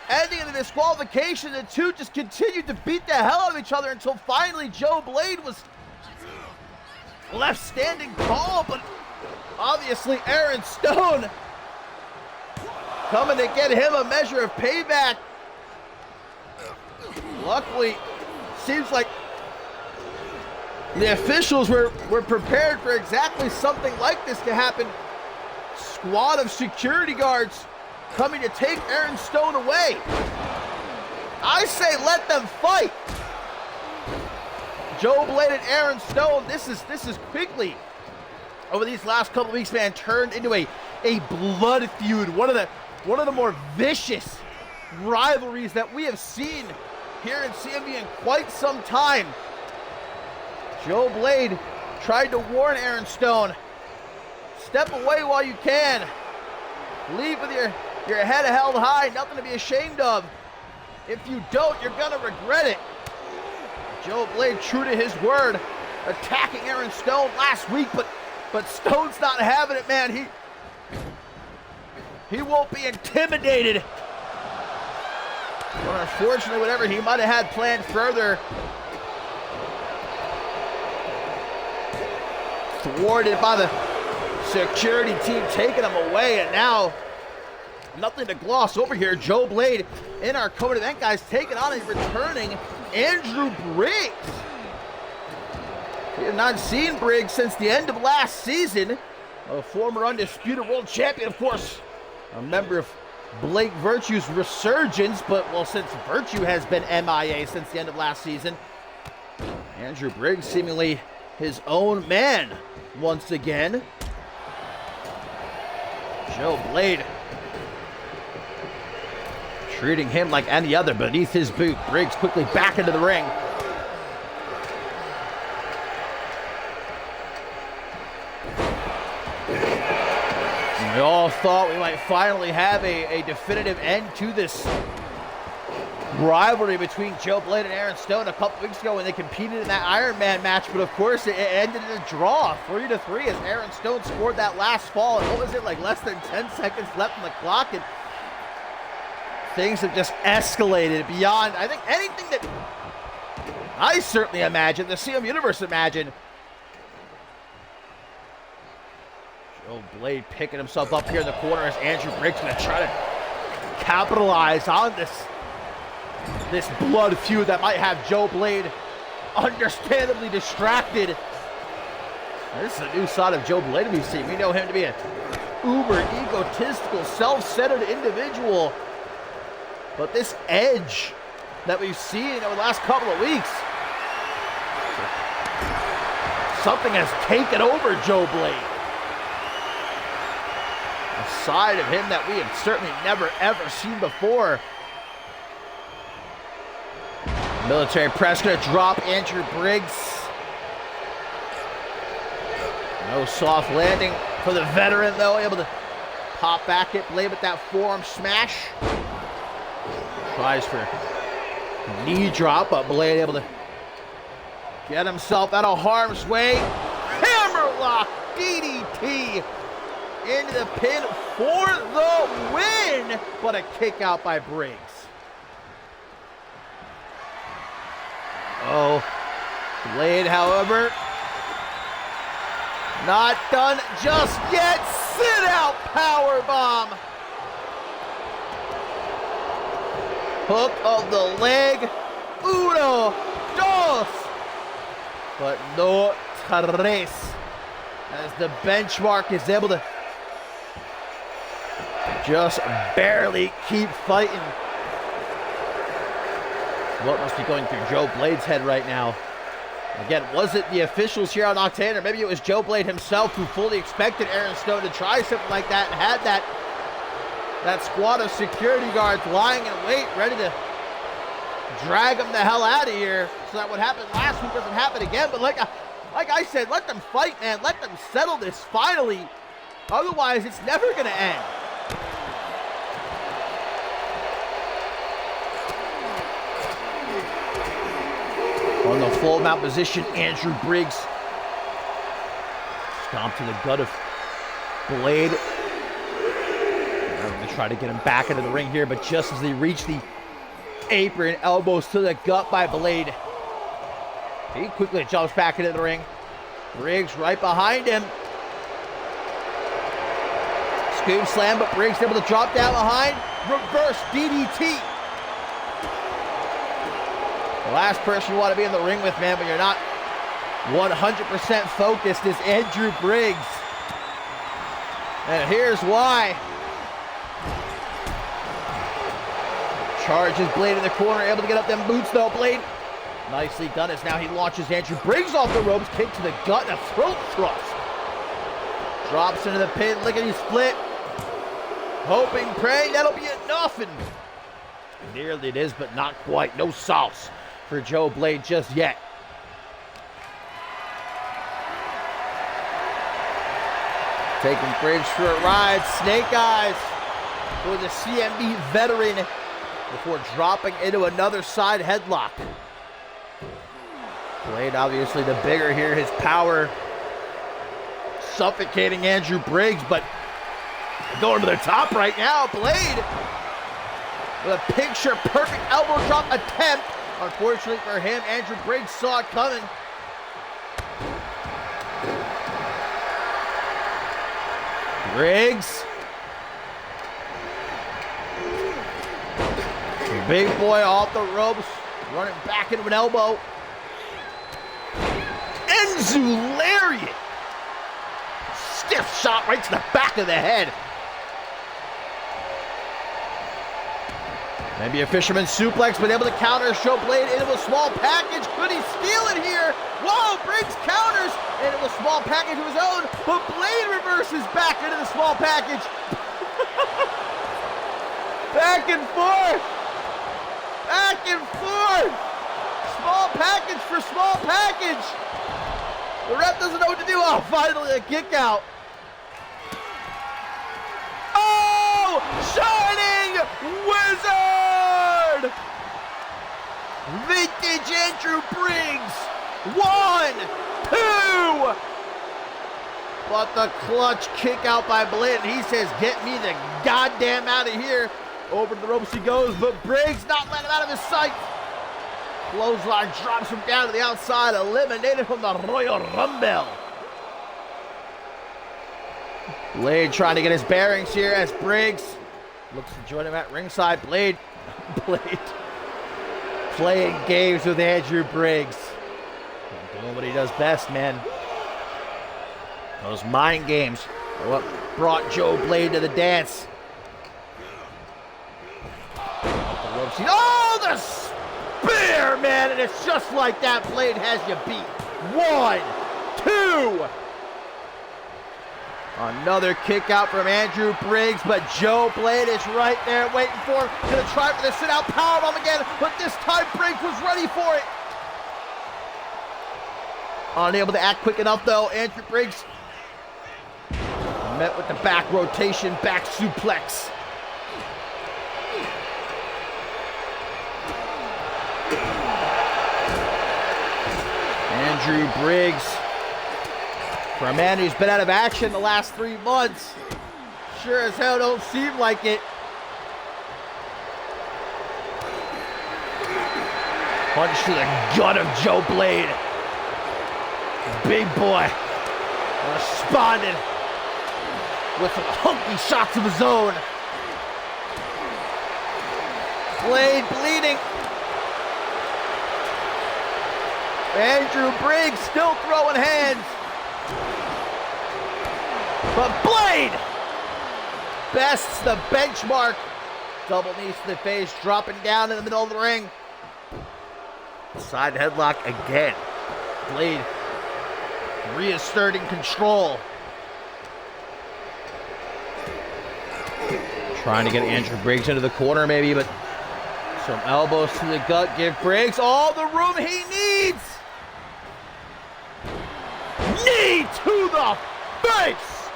ending in a disqualification. The two just continued to beat the hell out of each other until finally Joe Blade was left standing tall, but obviously Aaron Stone coming to get him a measure of payback. Luckily, seems like the officials were prepared for exactly something like this to happen. Squad of security guards coming to take Aaron Stone away. I say let them fight. Joe Blade and Aaron Stone, this is quickly, over these last couple weeks, man, turned into a blood feud. One of the more vicious rivalries that we have seen here in CMV in quite some time. Joe Blade tried to warn Aaron Stone, step away while you can. Leave with your head held high, nothing to be ashamed of. If you don't, you're gonna regret it. Joe Blade, true to his word, attacking Aaron Stone last week, but Stone's not having it, man. He won't be intimidated. But unfortunately, whatever he might have had planned further, thwarted by the security team taking him away, and now nothing to gloss over here. Joe Blade in our co-main event, guys, taking on and returning Andrew Briggs. We have not seen Briggs since the end of last season. A former undisputed world champion, of course, a member of Blake Virtue's resurgence, but well, since Virtue has been MIA since the end of last season, Andrew Briggs seemingly his own man once again. Joe Blade treating him like any other beneath his boot. Briggs quickly back into the ring. We all thought we might finally have a definitive end to this rivalry between Joe Blade and Aaron Stone a couple weeks ago when they competed in that Iron Man match, but of course it ended in a draw, 3-3, as Aaron Stone scored that last fall, and what was it, like less than 10 seconds left on the clock, and things have just escalated beyond, I think, anything that I certainly imagined, the CM Universe imagined. Joe Blade picking himself up here in the corner as Andrew Briggs going to try to capitalize on this blood feud that might have Joe Blade understandably distracted. This is a new side of Joe Blade we've seen. We know him to be an uber egotistical, self-centered individual. But this edge that we've seen over the last couple of weeks, something has taken over Joe Blade. A side of him that we have certainly never ever seen before. Military press gonna drop Andrew Briggs. No soft landing for the veteran though, able to pop back at Blade with that forearm smash. Tries for knee drop, but Blade able to get himself out of harm's way. Hammerlock DDT into the pin for the win, but a kick out by Briggs. Oh, Blade, however, not done just yet. Sit out powerbomb. Hook of the leg. Uno, dos, but no tres. As the benchmark is able to just barely keep fighting. What must be going through Joe Blade's head right now? Again, was it the officials here on Octane, or maybe it was Joe Blade himself who fully expected Aaron Stone to try something like that and had that squad of security guards lying in wait, ready to drag him the hell out of here so that what happened last week doesn't happen again. But like I said, let them fight, man. Let them settle this finally. Otherwise, it's never going to end. On the full mount position, Andrew Briggs. Stomp to the gut of Blade. They're going to try to get him back into the ring here, but just as they reach the apron, elbows to the gut by Blade. He quickly jumps back into the ring. Briggs right behind him. Scoop slam, but Briggs able to drop down behind. Reverse DDT. The last person you want to be in the ring with, man, but you're not 100% focused, is Andrew Briggs. And here's why. Charges Blade in the corner, able to get up them boots though. Blade Nicely done as now he launches Andrew Briggs off the ropes, kick to the gut, and a throat thrust. Drops into the pin, lickety split. Hoping, praying that'll be enough, and nearly it is, but not quite. No sauce for Joe Blade just yet. Taking Briggs for a ride. Snake Eyes for the CMV veteran before dropping into another side headlock. Blade obviously the bigger here. His power suffocating Andrew Briggs, but going to the top right now. Blade with a picture-perfect elbow drop attempt. Unfortunately for him, Andrew Briggs saw it coming. Briggs. Big boy off the ropes, running back into an elbow. Enzu lariat. Stiff shot right to the back of the head. Maybe a fisherman suplex, but able to counter Joe Blade into a small package. Could he steal it here? Whoa, Briggs counters into a small package of his own, but Blade reverses back into the small package. Back and forth. Back and forth. Small package for small package. The ref doesn't know what to do. Oh, finally a kick out. Oh, Shining Wizard! Vintage Andrew Briggs. 1, 2. But the clutch kick out by Blade. He says, get me the goddamn out of here. Over to the ropes he goes, but Briggs not letting him out of his sight. Clothesline drops him down to the outside, eliminated from the Royal Rumble. Blade trying to get his bearings here as Briggs looks to join him at ringside. Blade playing games with Andrew Briggs. Doing what he does best, man. Those mind games are what brought Joe Blade to the dance. Oh, the spear, man, and it's just like that. Blade has you beat. 1, 2. Another kick out from Andrew Briggs, but Joe Blade is right there waiting for him. Gonna try for the sit-out powerbomb again, but this time Briggs was ready for it. Unable to act quick enough, though. Andrew Briggs met with the back rotation, back suplex. Andrew Briggs, for a man who's been out of action the last 3 months, sure as hell don't seem like it. Punch to the gut of Joe Blade. Big boy responded with some hunky shots of his own. Blade bleeding. Andrew Briggs still throwing hands. But Blade bests the benchmark. Double knees to the face, dropping down in the middle of the ring. Side headlock again. Blade reasserting control. Trying to get Andrew Briggs into the corner maybe, but some elbows to the gut give Briggs all the room he needs. Knee to the face.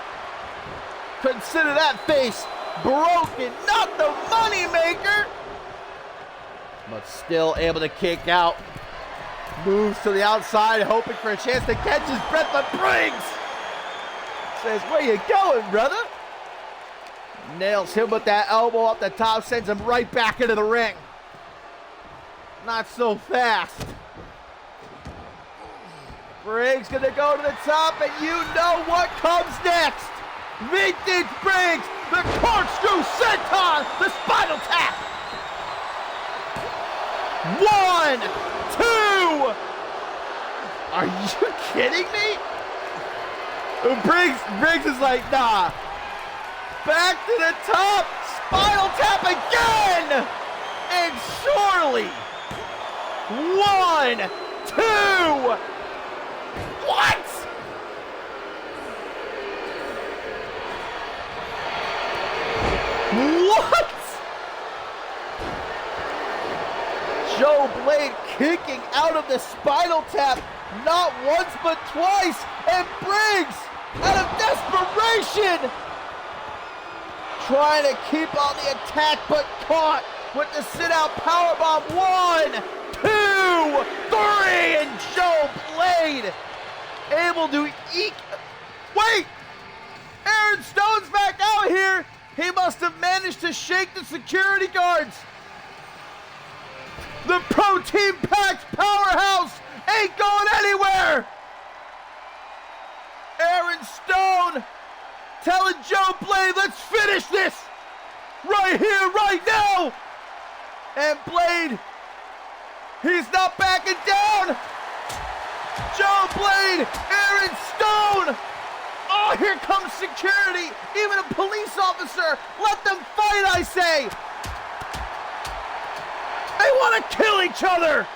Consider that face broken, not the money maker. But still able to kick out. Moves to the outside, hoping for a chance to catch his breath, but Briggs says, where you going, brother? Nails him with that elbow up the top, sends him right back into the ring. Not so fast. Briggs gonna go to the top, and you know what comes next. Vintage Briggs, the corkscrew senton, the spinal tap. 1, 2. Are you kidding me? Briggs is like, nah. Back to the top, spinal tap again. And surely 1, 2. What? What? Joe Blade kicking out of the spinal tap, not once but twice, and Briggs, out of desperation, trying to keep on the attack, but caught with the sit-out powerbomb. 1, 2, 3, and Joe Blade able to eke. Wait! Aaron Stone's back out here. He must have managed to shake the security guards. The protein-packed powerhouse ain't going anywhere. Aaron Stone telling Joe Blade, let's finish this right here, right now. And Blade, he's not backing down. Joe Blade, Aaron Stone. Oh, here comes security. Even a police officer. Let them fight, I say. They want to kill each other.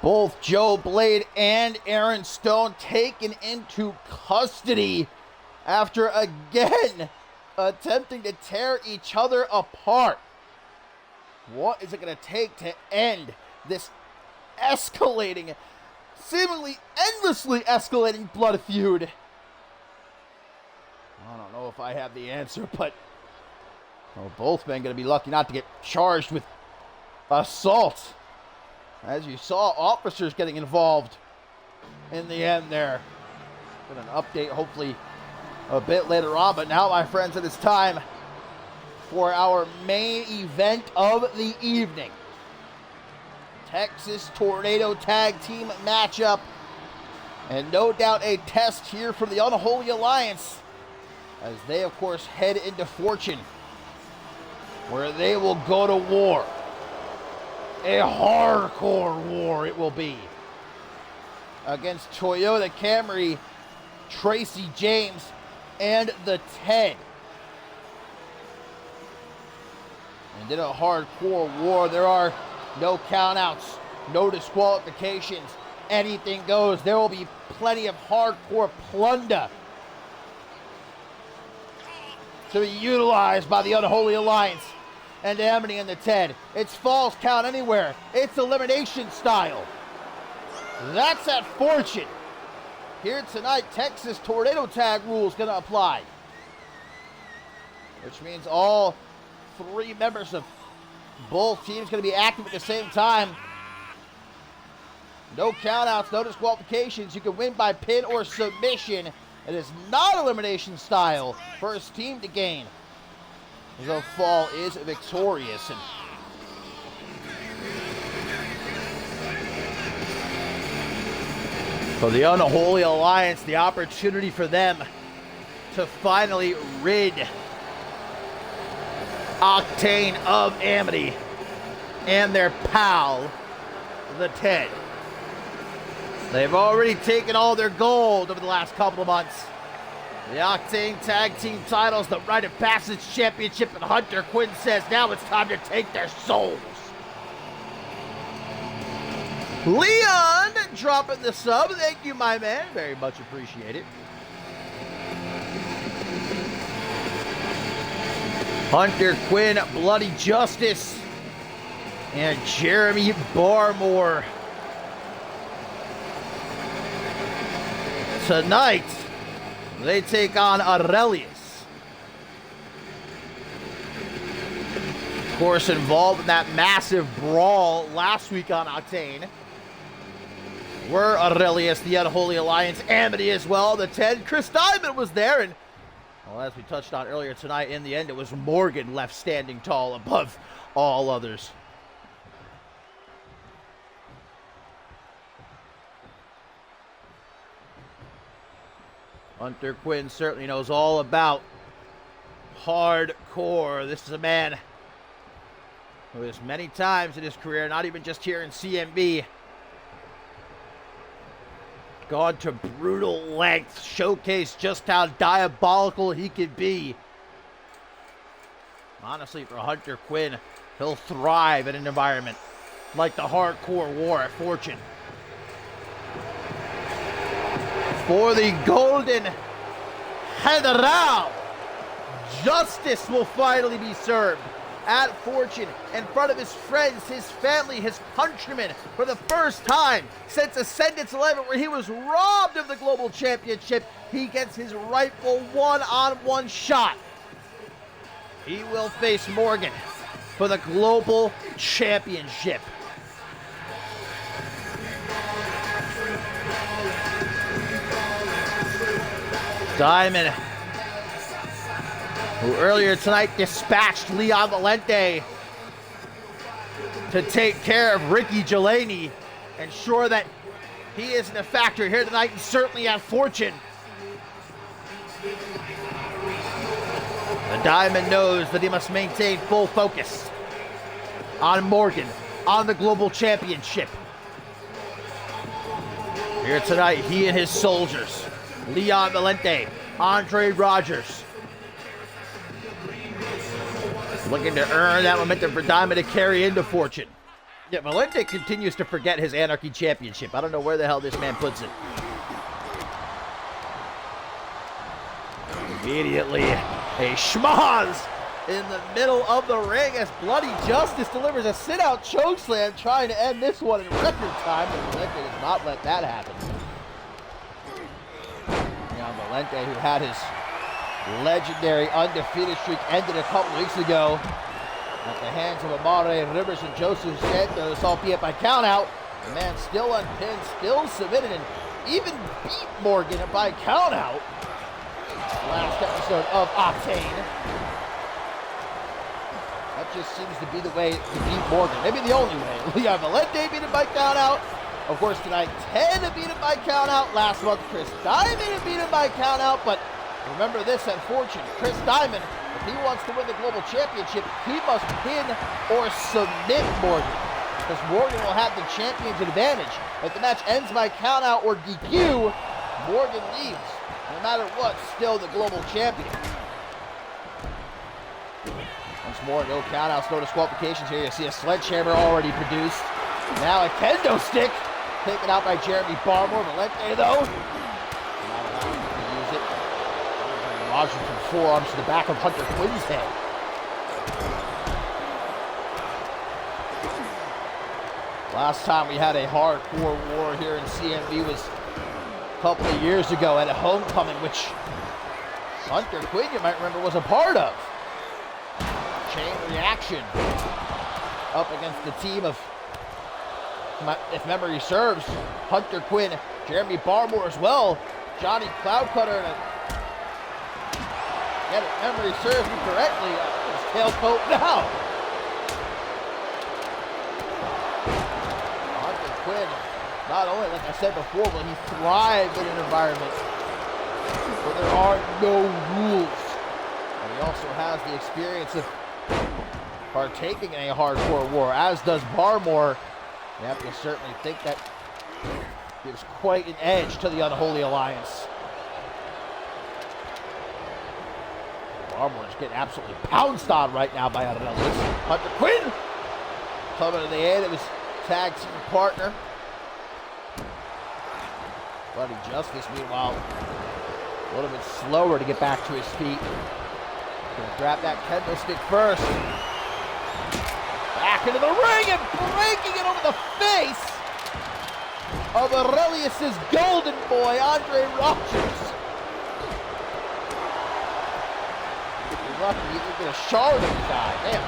Both Joe Blade and Aaron Stone taken into custody after again attempting to tear each other apart. What is it going to take to end this escalating, seemingly endlessly escalating blood feud? I don't know if I have the answer, but both men going to be lucky not to get charged with assault. As you saw, officers getting involved in the end there. Get an update hopefully a bit later on, but now, my friends, it is time for our main event of the evening. Texas Tornado Tag Team matchup. And no doubt a test here for the Unholy Alliance, as they, of course, head into Fortune, where they will go to war. A hardcore war it will be against Toyota Camry, Tracy James, and the Ted. And in a hardcore war, there are no countouts, no disqualifications, anything goes. There will be plenty of hardcore plunder to be utilized by the Unholy Alliance and Amity and the Ted. It's falls count anywhere. It's elimination style. That's at Fortune. Here tonight, Texas Tornado Tag rules gonna apply, which means all 3 members of both teams gonna be active at the same time. No countouts, no disqualifications. You can win by pin or submission. It is not elimination style. First team to gain the fall is victorious. And for the Unholy Alliance, the opportunity for them to finally rid Octane of Amity and their pal, the Ted. They've already taken all their gold over the last couple of months. The Octane Tag Team titles, the Rite of Passage Championship, and Hunter Quinn says now it's time to take their souls. Leon dropping the sub. Thank you, my man. Very much appreciated. Hunter Quinn, Bloody Justice, and Jeremy Barmore. Tonight, They take on Aurelius. Of course, involved in that massive brawl last week on Octane were Aurelius, the Unholy Alliance, Amity as well, the 10. Chris Diamond was there, and well, as we touched on earlier tonight, in the end, it was Morgan left standing tall above all others. Hunter Quinn certainly knows all about hardcore. This is a man who has many times in his career, not even just here in CMV, gone to brutal lengths, showcase just how diabolical he could be. Honestly, for Hunter Quinn, he'll thrive in an environment like the hardcore war at Fortune. For the Golden General, justice will finally be served at Fortune in front of his friends, his family, his countrymen for the first time since Ascendance 11, where he was robbed of the Global Championship. He gets his rightful one-on-one shot. He will face Morgan for the Global Championship. Diamond, who earlier tonight dispatched Leon Valente to take care of Ricky Delaney, ensure that he isn't a factor here tonight and certainly at Fortune. The Diamond knows that he must maintain full focus on Morgan, on the Global Championship. Here tonight, he and his soldiers, Leon Valente, Andre Rogers, looking to earn that momentum for Diamond to carry into Fortune. Yeah, Valente continues to forget his Anarchy Championship. I don't know where the hell this man puts it. Immediately, a schmoz in the middle of the ring as Bloody Justice delivers a sit-out chokeslam, trying to end this one in record time, but Valente does not let that happen. Valente, who had his legendary undefeated streak ended a couple weeks ago at the hands of Amare Rivers and Joseph Santos, albeit by countout. The man still unpinned, still submitted, and even beat Morgan by countout. Last episode of Octane. That just seems to be the way to beat Morgan. Maybe the only way. Leon Valente beat him by countout. Of course, tonight, 10 beat him by countout. Last month, Chris Diamond beat him by countout. But remember this at Fortune. Chris Diamond, if he wants to win the Global Championship, he must pin or submit Morgan, because Morgan will have the champion's advantage. If the match ends by countout or DQ, Morgan leaves. No matter what, still the Global Champion. Once more, no countouts, no disqualifications here. You see a sledgehammer already produced. Now a kendo stick. Taken out by Jeremy Barmore. Valente, though, not allowing him to use it. Washington forearms to the back of Hunter Quinn's head. Last time we had a hardcore war here in CMV was a couple of years ago at a homecoming, which Hunter Quinn, you might remember, was a part of. Chain reaction up against the team of, if memory serves, Hunter Quinn, Jeremy Barmore as well, Johnny Cloudcutter, and if memory serves me correctly, his tailcoat now. Hunter Quinn, not only, like I said before, will he thrive in an environment where there are no rules, and he also has the experience of partaking in a hardcore war, as does Barmore. You have to certainly think that gives quite an edge to the Unholy Alliance. Barmore's getting absolutely pounced on right now by Aurelius. Hunter Quinn coming to the aid of his tag team partner. Bloody Justice, meanwhile, a little bit slower to get back to his feet. Gonna grab that kendo stick first. Back into the ring and breaking it over the face of Aurelius' golden boy, Andre Rogers. lucky. He didn't get a shard in his eye. Damn.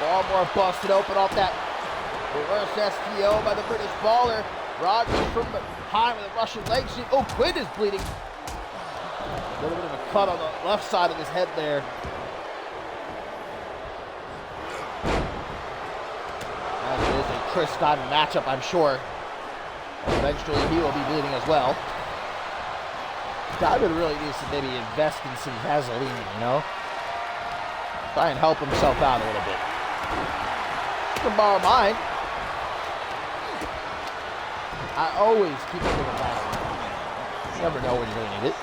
Barmore busted open off that reverse STO by the British baller. Rogers from behind with a Russian leg sweep. Oh, Quinn is bleeding. A little bit of a cut on the left side of his head there. As it is a Chris Diamond matchup, I'm sure. Eventually he will be bleeding as well. Diamond really needs to maybe invest in some Vaseline, you know? Try and help himself out a little bit. You can borrow mine. I always keep a little Vaseline. You never know when you're going to need it.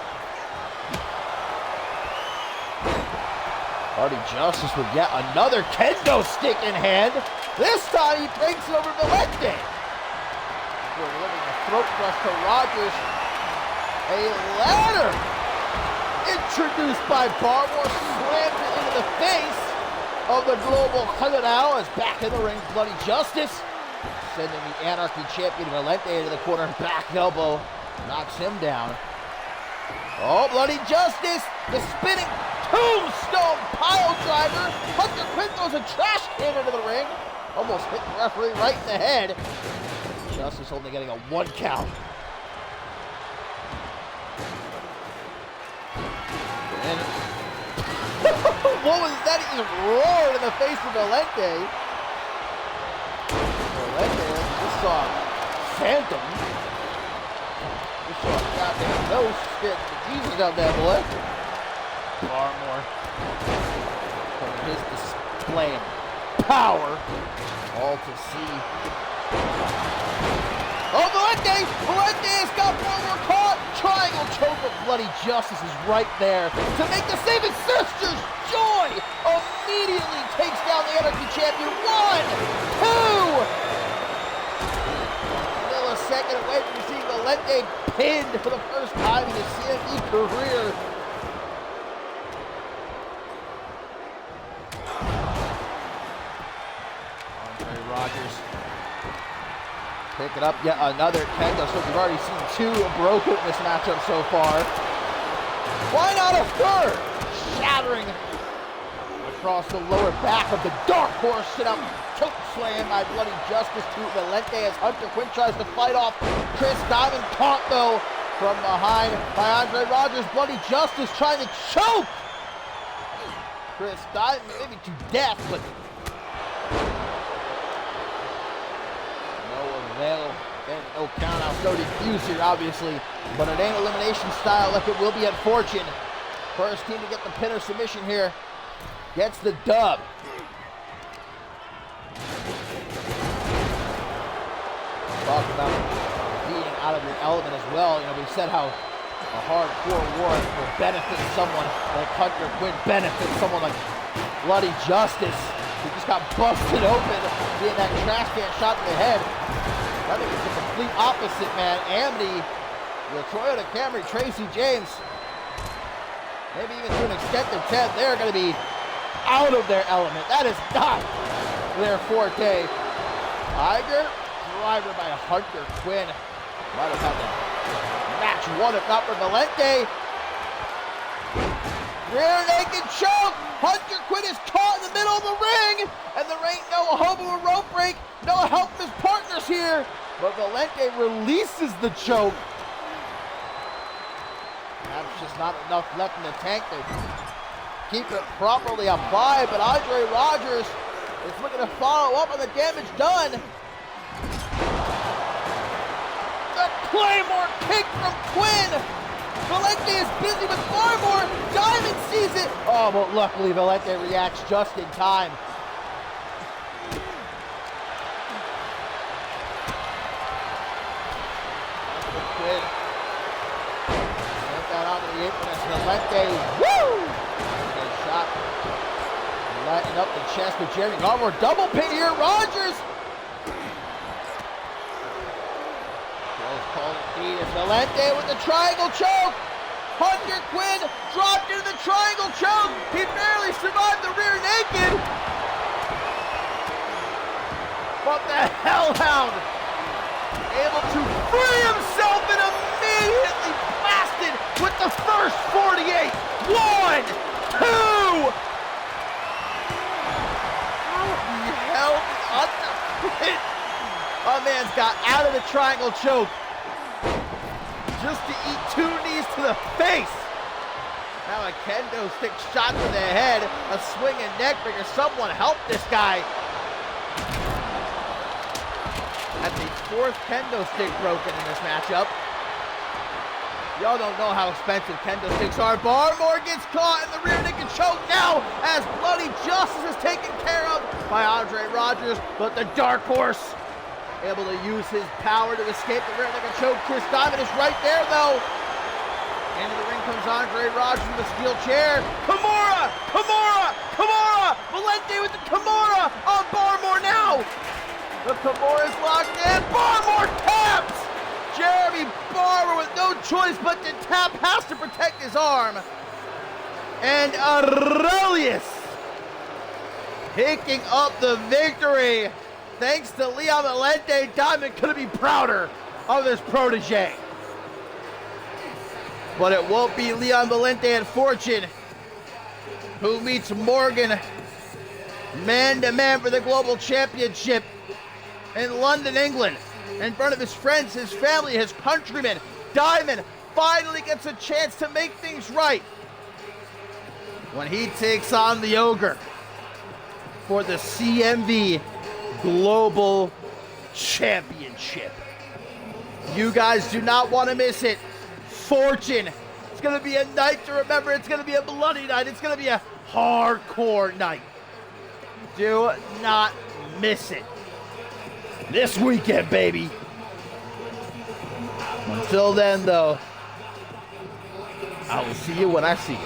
Bloody Justice with yet another kendo stick in hand. This time he breaks it over Valente. We're delivering a throat thrust to Rogers. A ladder introduced by Barmore, slammed it into the face of the Global General as back in the ring, Bloody Justice. Sending the Anarchy champion Valente into the corner, back elbow, knocks him down. Oh, Bloody Justice, the spinning tombstone pile driver. Hunter Quinn throws a trash can into the ring. Almost hit the referee right in the head. Justice only getting a 1 count. And what was that? He just roared in the face of Valente. Valente just saw Phantom. Just saw a goddamn nose spit Jesus out there, boy. Barmore from his display of power. All to see. Oh, Valente has got Barmore caught. Triangle choke of Bloody Justice is right there to make the save. And Sister's Joy immediately takes down the Anarchy champion. 1, 2. Millisecond away from seeing Valente pinned for the first time in his CMV career. Andre Rogers picking up yet another kendo. So we've already seen 2 broken in this matchup so far. Why not a third? Shattering across the lower back of the Dark Horse. Sit-up choke slam by Bloody Justice to Valente as Hunter Quinn tries to fight off Chris Diamond. Caught though from behind by Andre Rogers. Bloody Justice trying to choke Chris Diamond maybe to death, but well, and no count out, no defuse here, obviously, but it ain't elimination style like it will be at Fortune. First team to get the pin or submission here gets the dub. Talk about being out of your element as well. You know, we said how a hardcore war will benefit someone like Hunter Quinn, benefit someone like Bloody Justice, who just got busted open, being that trash can shot to the head. I think it's the complete opposite, man. Amity, the Toyota Camry, Tracy James, maybe even to an extent of 10, they're going to be out of their element. That is not their forte. Tiger, driver by Hunter Quinn. Might have had the match won if not for Valente. Rear naked choke. Hunter Quinn is caught in the middle of the ring, and there ain't no hope of a rope break. No help from his partners here, but Valente releases the choke. That's just not enough left in the tank to keep it properly applied, but Andre Rogers is looking to follow up on the damage done. The Claymore kick from Quinn. Valente is busy with Barmore. Diamond sees it. Oh, but luckily Valente reacts just in time. Quinn sent that onto the apron as Valente. Woo! Good shot. Lighting up the chest with Jeremy Barmore. Double pin here. Rogers. Valente with the triangle choke. Hunter Quinn dropped into the triangle choke. He barely survived the rear naked. But the Hellhound able to free himself and immediately blasted with the first 48. 1, 2. man's got out of the triangle choke just to eat 2 knees to the face. Now a kendo stick shot to the head, a swinging neck breaker. Someone help this guy. That's the 4th kendo stick broken in this matchup. Y'all don't know how expensive kendo sticks are. Barmore gets caught in the rear naked choke now as Bloody Justice is taken care of by Andre Rogers, but the Dark Horse able to use his power to escape the rear naked choke. Chris Diamond is right there though. Into the ring comes Andre Rogers with a steel chair. Kimura! Kimura! Kimura! Valente with the Kimura on Barmore now. The Kimura is locked in. Barmore taps! Jeremy Barber with no choice but to tap, has to protect his arm. And Aurelius picking up the victory. Thanks to Leon Valente, Diamond couldn't be prouder of his protege. But it won't be Leon Valente and Fortune who meets Morgan man-to-man for the Global Championship in London, England. In front of his friends, his family, his countrymen. Diamond finally gets a chance to make things right when he takes on the Ogre for the CMV Global Championship. You guys do not want to miss it. Fortune. It's going to be a night to remember. It's going to be a bloody night. It's going to be a hardcore night. Do not miss it. This weekend, baby. Until then, though, I will see you when I see you.